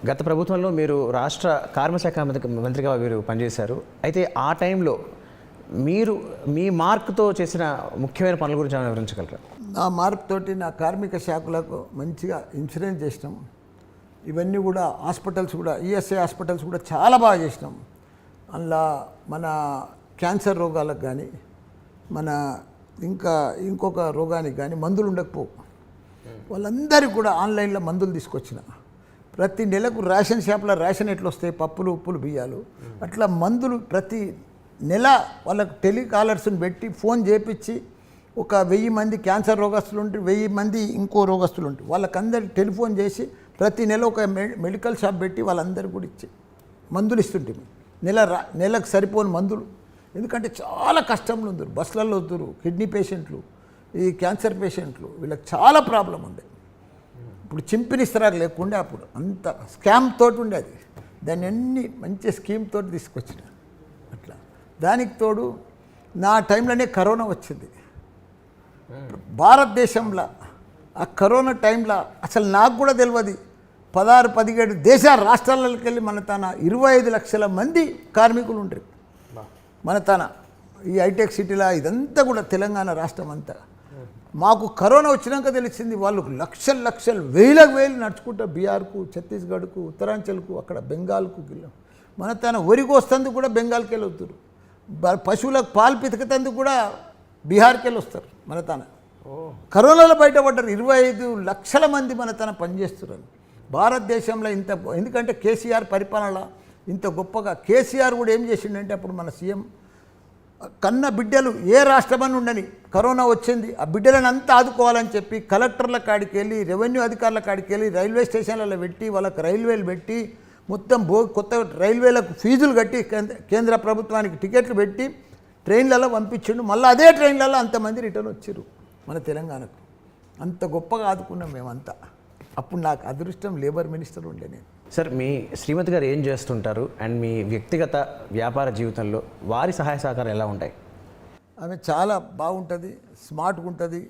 గత ప్రభుత్వంలో మీరు రాష్ట్ర కార్మిక మంత్రిగా మీరు పనిచేశారు. అయితే ఆ టైంలో మీరు మీ మార్క్తో చేసిన ముఖ్యమైన పనుల గురించి ఏమైనా వివరించగలరా? నా మార్క్ తోటి నా కార్మిక శాఖలకు మంచిగా ఇన్సూరెన్స్ చేసినాం. ఇవన్నీ కూడా హాస్పిటల్స్ కూడా, ఈఎస్ఐ హాస్పిటల్స్ కూడా చాలా బాగా చేసినాం. అందులో మన క్యాన్సర్ రోగాలకు కానీ, మన ఇంకొక రోగానికి కానీ మందులు ఉండకపోవు. వాళ్ళందరికీ కూడా ఆన్లైన్లో మందులు తీసుకొచ్చిన. ప్రతి నెలకు రేషన్ షాప్లో రేషన్ ఎట్లా వస్తాయి, పప్పులు ఉప్పులు బియ్యాలు, అట్లా మందులు ప్రతి నెల వాళ్ళకు టెలికాలర్స్ని పెట్టి ఫోన్ చేపించి ఒక 1000 మంది క్యాన్సర్ రోగస్తులు ఉంటే 1000 మంది ఇంకో రోగస్తులు ఉంటాయి, వాళ్ళకందరికి టెలిఫోన్ చేసి ప్రతి నెల ఒక మెడికల్ షాప్ పెట్టి వాళ్ళందరికీ కూడా ఇచ్చి మందులు ఇస్తుంటే నెలకు సరిపోని మందులు. ఎందుకంటే చాలా కష్టంలో ఉందరు, బస్సులలో వద్దురు, కిడ్నీ పేషెంట్లు, ఈ క్యాన్సర్ పేషెంట్లు, వీళ్ళకి చాలా ప్రాబ్లం ఉంది. ఇప్పుడు చింపినిస్తరాలు లేకుండా అప్పుడు అంత స్కామ్ తోటి ఉండేది. దాన్ని అన్ని మంచి స్కీమ్ తోటి తీసుకొచ్చిన. అట్లా దానికి తోడు నా టైంలోనే కరోనా వచ్చింది భారతదేశంలో. ఆ కరోనా టైంలో అసలు నాకు కూడా తెలియదు, 16-17 రాష్ట్రాలకు వెళ్ళి మన తన 25 లక్షల మంది కార్మికులు ఉంటారు మన తన ఈ హైటెక్ సిటీలో. ఇదంతా కూడా తెలంగాణ రాష్ట్రం అంతా. మాకు కరోనా వచ్చినాక తెలిసింది వాళ్ళు లక్షలు వేలు నడుచుకుంటా బీహార్కు, ఛత్తీస్గఢ్కు, ఉత్తరాంచల్కు, అక్కడ బెంగాల్కు మన తన వరికి వస్తుంది కూడా బెంగాల్కి వెళ్ళి వస్తారు. పశువులకు పాలు పితకతందుకు కూడా బీహార్కి వెళ్ళి వస్తారు మన తన. కరోనాలో బయటపడ్డారు 25 లక్షల మంది మన తన పనిచేస్తున్నారు భారతదేశంలో. ఎందుకంటే కేసీఆర్ పరిపాలన ఇంత గొప్పగా. కేసీఆర్ కూడా ఏం చేసిండంటే అప్పుడు మన సీఎం కన్న బిడ్డలు ఏ రాష్ట్రమని ఉండని కరోనా వచ్చింది, ఆ బిడ్డలను అంతా ఆదుకోవాలని చెప్పి కలెక్టర్ల కాడికి వెళ్ళి, రెవెన్యూ అధికారుల కాడికి వెళ్ళి, రైల్వే స్టేషన్లలో పెట్టి వాళ్ళకి రైల్వేలు పెట్టి మొత్తం కొత్త రైల్వేలకు ఫీజులు కట్టి కేంద్ర ప్రభుత్వానికి టికెట్లు పెట్టి ట్రైన్లలో పంపించిండు. మళ్ళీ అదే ట్రైన్లలో అంతమంది రిటర్న్ వచ్చారు మన తెలంగాణకు. అంత గొప్పగా ఆదుకున్నాం మేమంతా. అప్పుడు నాకు అదృష్టం లేబర్ మినిస్టర్ ఉండే నేను. సార్ మీ శ్రీమతి గారు ఏం చేస్తుంటారు అండ్ మీ వ్యక్తిగత వ్యాపార జీవితంలో వారి సహాయ సహకారాలు ఎలా ఉంటాయి? ఆమె చాలా బాగుంటుంది, స్మార్ట్గా ఉంటుంది,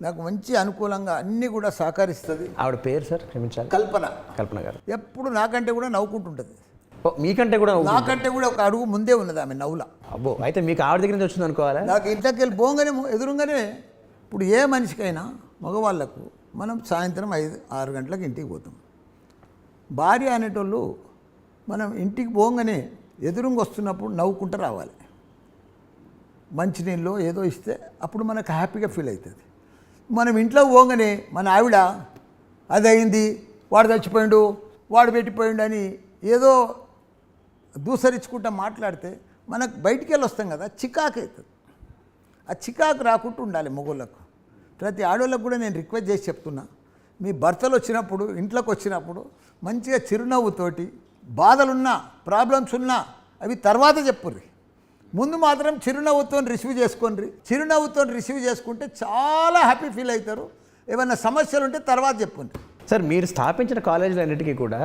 నాకు మంచి అనుకూలంగా అన్నీ కూడా సహకరిస్తుంది. ఆవిడ పేరు సార్ క్షమించాలి? కల్పన గారు. ఎప్పుడు నాకంటే కూడా నవ్వుకుంటుంటుంది. ఓ, మీకంటే కూడా నాకంటే కూడా ఒక అడుగు ముందే ఉన్నది ఆమె నవ్వుల. అబ్బో, అయితే మీకు ఆవిడ దగ్గర నుంచి వచ్చింది అనుకోవాలా? నాకు ఇంట్లోకి వెళ్ళి పోగానే ఎదురుగానే ఇప్పుడు ఏ మనిషికైనా మగవాళ్ళకు మనం సాయంత్రం 5-6 గంటలకు ఇంటికి పోతాం. భార్య అనేటోళ్ళు మనం ఇంటికి పోగానే ఎదురుగా వస్తున్నప్పుడు నవ్వుకుంటూ రావాలి. మంచినీళ్ళు ఏదో ఇస్తే అప్పుడు మనకు హ్యాపీగా ఫీల్ అవుతుంది. మనం ఇంట్లో పోగానే మన ఆవిడ అది అయింది, వాడు చచ్చిపోయిండు, వాడు పెట్టిపోయిండు అని ఏదో దూసరించుకుంటా మాట్లాడితే మనకు బయటికి వెళ్ళి వస్తాం కదా, చికాకు అవుతుంది. ఆ చికాకు రాకుండా ఉండాలి మొగోళ్ళకు. ప్రతి ఆడవాళ్ళకు కూడా నేను రిక్వెస్ట్ చేసి చెప్తున్నా, మీ భర్తలు వచ్చినప్పుడు ఇంట్లోకి వచ్చినప్పుడు మంచిగా చిరునవ్వుతోటి, బాధలున్నా ప్రాబ్లమ్స్ ఉన్నా అవి తర్వాత చెప్పుర్రి, ముందు మాత్రం చిరునవ్వుతో రిసీవ్ చేసుకోండి. చిరునవ్వుతో రిసీవ్ చేసుకుంటే చాలా హ్యాపీ ఫీల్ అవుతారు. ఏమైనా సమస్యలు ఉంటే తర్వాత చెప్పండి. సార్, మీరు స్థాపించిన కాలేజీలన్నిటికీ కూడా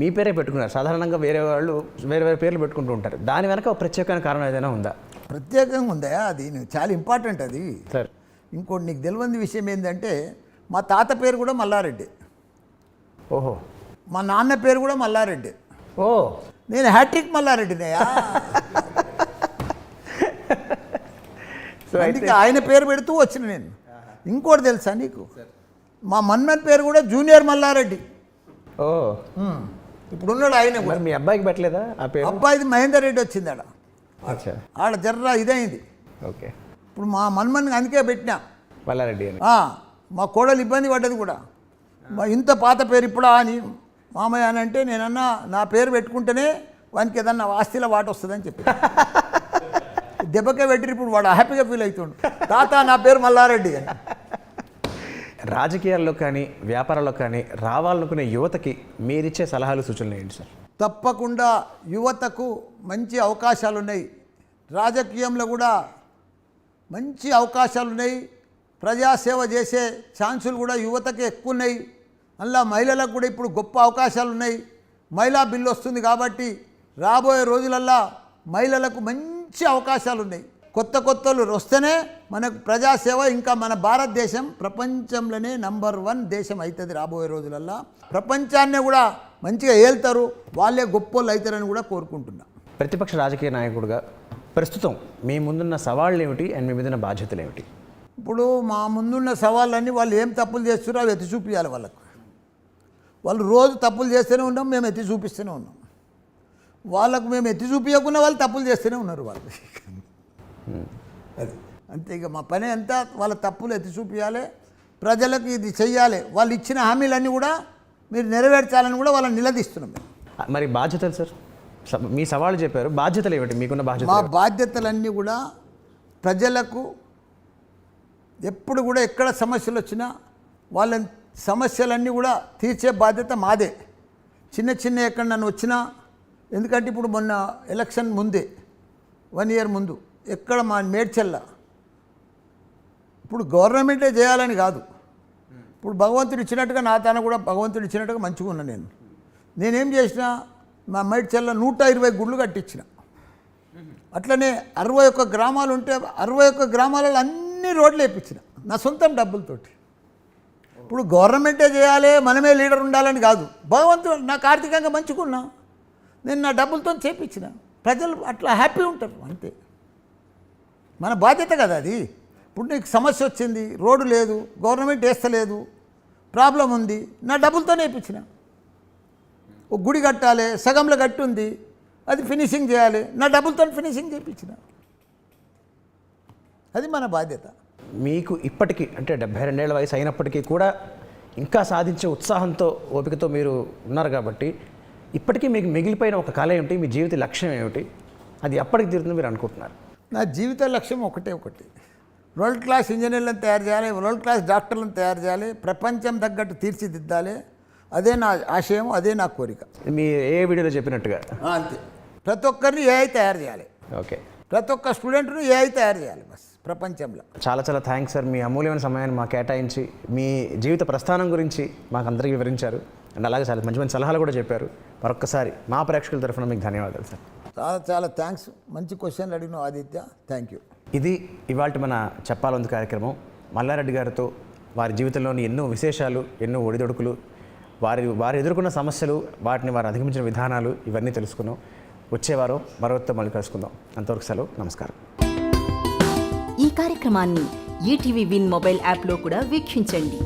మీ పేరే పెట్టుకున్నారు. సాధారణంగా వేరే వాళ్ళు వేరే వేరే పేర్లు పెట్టుకుంటూ ఉంటారు. దాని వెనక ఒక ప్రత్యేకమైన కారణం ఏదైనా ఉందా? ప్రత్యేకంగా ఉందా? అది చాలా ఇంపార్టెంట్ అది. సార్, ఇంకోటి నీకు తెలియని విషయం ఏంటంటే మా తాత పేరు కూడా మల్లారెడ్డి, ఓహో, మా నాన్న పేరు కూడా మల్లారెడ్డి. ఓ, నేను హ్యాట్రిక్ మల్లారెడ్డినయా. సో అందుకే ఆయన పేరు పెడుతూ వచ్చిన నేను. ఇంకోటి తెలుసా నీకు, మా మన్మన్ పేరు కూడా జూనియర్ మల్లారెడ్డి. ఓ, ఇప్పుడున్నాడు ఆయన కూడా. మరి మీ అబ్బాయికి పెట్టలేదా ఆ పేరు? అబ్బాయిది మహేందర్ రెడ్డి వచ్చింది ఆడ. అచ్చా, ఆడ జర్రా ఇదైంది. ఓకే. ఇప్పుడు మా మన్మన్ అందుకే పెట్టినా. మల్లారెడ్డి అని. మా కోడలు ఇబ్బంది పడ్డది కూడా, ఇంత పాత పేరు ఇప్పుడా అని మామయ్య అని అంటే నేనన్నా నా పేరు పెట్టుకుంటేనే వానికి ఏదన్నా ఆస్తిలో వాట వస్తుందని చెప్పి దెబ్బకే పెట్టి ఇప్పుడు వాడు హ్యాపీగా ఫీల్ అవుతుండు, తాత నా పేరు మల్లారెడ్డి అని. రాజకీయాల్లో కానీ వ్యాపారాల్లో కానీ రావాలనుకునే యువతకి మీరిచ్చే సలహాలు సూచనలు ఏంటి సార్? తప్పకుండా యువతకు మంచి అవకాశాలు ఉన్నాయి. రాజకీయంలో కూడా మంచి అవకాశాలు ఉన్నాయి. ప్రజాసేవ చేసే ఛాన్సులు కూడా యువతకి ఎక్కువ ఉన్నాయి. అలా మహిళలకు కూడా ఇప్పుడు గొప్ప అవకాశాలు ఉన్నాయి. మహిళా బిల్లు వస్తుంది కాబట్టి రాబోయే రోజులల్లో మహిళలకు మంచి అవకాశాలు ఉన్నాయి. కొత్త కొత్తలు వస్తేనే మనకు ప్రజాసేవ ఇంకా మన భారతదేశం ప్రపంచంలోనే నంబర్ 1 దేశం అవుతుంది. రాబోయే రోజులల్లో ప్రపంచాన్ని కూడా మంచిగా ఏళ్తారు, వాళ్ళే గొప్పోళ్ళు అవుతారని కూడా కోరుకుంటున్నా. ప్రతిపక్ష రాజకీయ నాయకుడిగా ప్రస్తుతం మీ ముందున్న సవాళ్ళు ఏమిటి అండ్ మీ మీదున్న బాధ్యతలు ఏమిటి? ఇప్పుడు మా ముందున్న సవాళ్ళన్నీ వాళ్ళు ఏం తప్పులు చేస్తారో అవి ఎత్తి చూపించాలి వాళ్ళకు. వాళ్ళు రోజు తప్పులు చేస్తూనే ఉన్నాం, మేము ఎత్తి చూపిస్తూనే ఉన్నాం. వాళ్ళకు మేము ఎత్తి చూపించకుండా వాళ్ళు తప్పులు చేస్తూనే ఉన్నారు వాళ్ళు. అది అంతే. ఇక మా పని అంతా వాళ్ళ తప్పులు ఎత్తి చూపించాలి, ప్రజలకు ఇది చెయ్యాలి. వాళ్ళు ఇచ్చిన హామీలన్నీ కూడా మీరు నెరవేర్చాలని కూడా వాళ్ళని నిలదీస్తున్నాం మేము. మరి బాధ్యతలు సార్, మీ సవాళ్ళు చెప్పారు, బాధ్యతలు ఏమిటి మీకున్న బాధ్యత? మా బాధ్యతలన్నీ కూడా ప్రజలకు ఎప్పుడు కూడా ఎక్కడ సమస్యలు వచ్చినా వాళ్ళ సమస్యలన్నీ కూడా తీర్చే బాధ్యత మాదే. చిన్న చిన్న ఎక్కడ నన్ను వచ్చినా, ఎందుకంటే ఇప్పుడు మొన్న ఎలక్షన్ ముందే 1 ఇయర్ ముందు ఎక్కడ మా మేడ్చల్ల ఇప్పుడు గవర్నమెంటే చేయాలని కాదు, ఇప్పుడు భగవంతుడు ఇచ్చినట్టుగా నా తాను కూడా భగవంతుడు ఇచ్చినట్టుగా మంచిగా ఉన్నా. నేనేం చేసినా మా మేడ్చల్ల 120 గుళ్ళు కట్టించిన. అట్లనే 61 గ్రామాలు ఉంటే 61 గ్రామాలలో అన్ని రోడ్లు వేయించిన నా సొంతం డబ్బులతోటి. ఇప్పుడు గవర్నమెంటే చేయాలి, మనమే లీడర్ ఉండాలని కాదు, భగవంతుడు నాకు ఆర్థికంగా మంచుకున్నా, నేను నా డబ్బులతో చేపించిన. ప్రజలు అట్లా హ్యాపీ ఉంటారు, అంతే. మన బాధ్యత కదా అది. ఇప్పుడు నీకు సమస్య వచ్చింది, రోడ్డు లేదు, గవర్నమెంట్ వేస్తలేదు, ప్రాబ్లం ఉంది, నా డబ్బులతోనే వేయించిన. ఒక గుడి కట్టాలి, సగంలో కట్టి ఉంది, అది ఫినిషింగ్ చేయాలి, నా డబ్బులతో ఫినిషింగ్ చేయించిన. అది మన బాధ్యత. మీకు ఇప్పటికీ అంటే 72 ఏళ్ల వయసు అయినప్పటికీ కూడా ఇంకా సాధించే ఉత్సాహంతో ఓపికతో మీరు ఉన్నారు కాబట్టి ఇప్పటికీ మీకు మిగిలిపోయిన ఒక కళ ఏమిటి, మీ జీవిత లక్ష్యం ఏమిటి, అది ఎప్పటికి తీరుతుందో మీరు అనుకుంటున్నారు? నా జీవిత లక్ష్యం ఒకటి, వరల్డ్ క్లాస్ ఇంజనీర్లను తయారు చేయాలి, వరల్డ్ క్లాస్ డాక్టర్లను తయారు చేయాలి, ప్రపంచం తగ్గట్టు తీర్చిదిద్దాలి. అదే నా ఆశయం, అదే నా కోరిక. మీ ఏ వీడియోలో చెప్పినట్టుగా అంతే. ప్రతి ఒక్కరిని ఏఐ తయారు చేయాలి, ఓకే. ప్రతి ఒక్క స్టూడెంట్ను ఏఐ తయారు చేయాలి బస్ ప్రపంచంలో. చాలా చాలా థ్యాంక్స్ సార్, మీ అమూల్యమైన సమయాన్ని మాకు కేటాయించి మీ జీవిత ప్రస్థానం గురించి మాకు అందరికీ వివరించారు. అండ్ అలాగే చాలా మంచి మంచి సలహాలు కూడా చెప్పారు. మరొక్కసారి మా ప్రేక్షకుల తరఫున మీకు ధన్యవాదాలు సార్. చాలా చాలా థ్యాంక్స్. మంచి క్వశ్చన్లు అడిగిన ఆదిత్య, థ్యాంక్ యూ. ఇది ఇవాళ మన చెప్పాలంది కార్యక్రమం. మల్లారెడ్డి గారితో వారి జీవితంలోని ఎన్నో విశేషాలు, ఎన్నో ఒడిదొడుకులు, వారు ఎదుర్కొన్న సమస్యలు, వాటిని వారు అధిగమించిన విధానాలు ఇవన్నీ తెలుసుకున్నాం. వచ్చేవారం మరొకతో మళ్ళీ కలుసుకుందాం. అంతవరకు సెలవు, నమస్కారం. ఈ కార్యక్రమాన్ని ఈటీవీ విన్ మొబైల్ యాప్లో కూడా వీక్షించండి.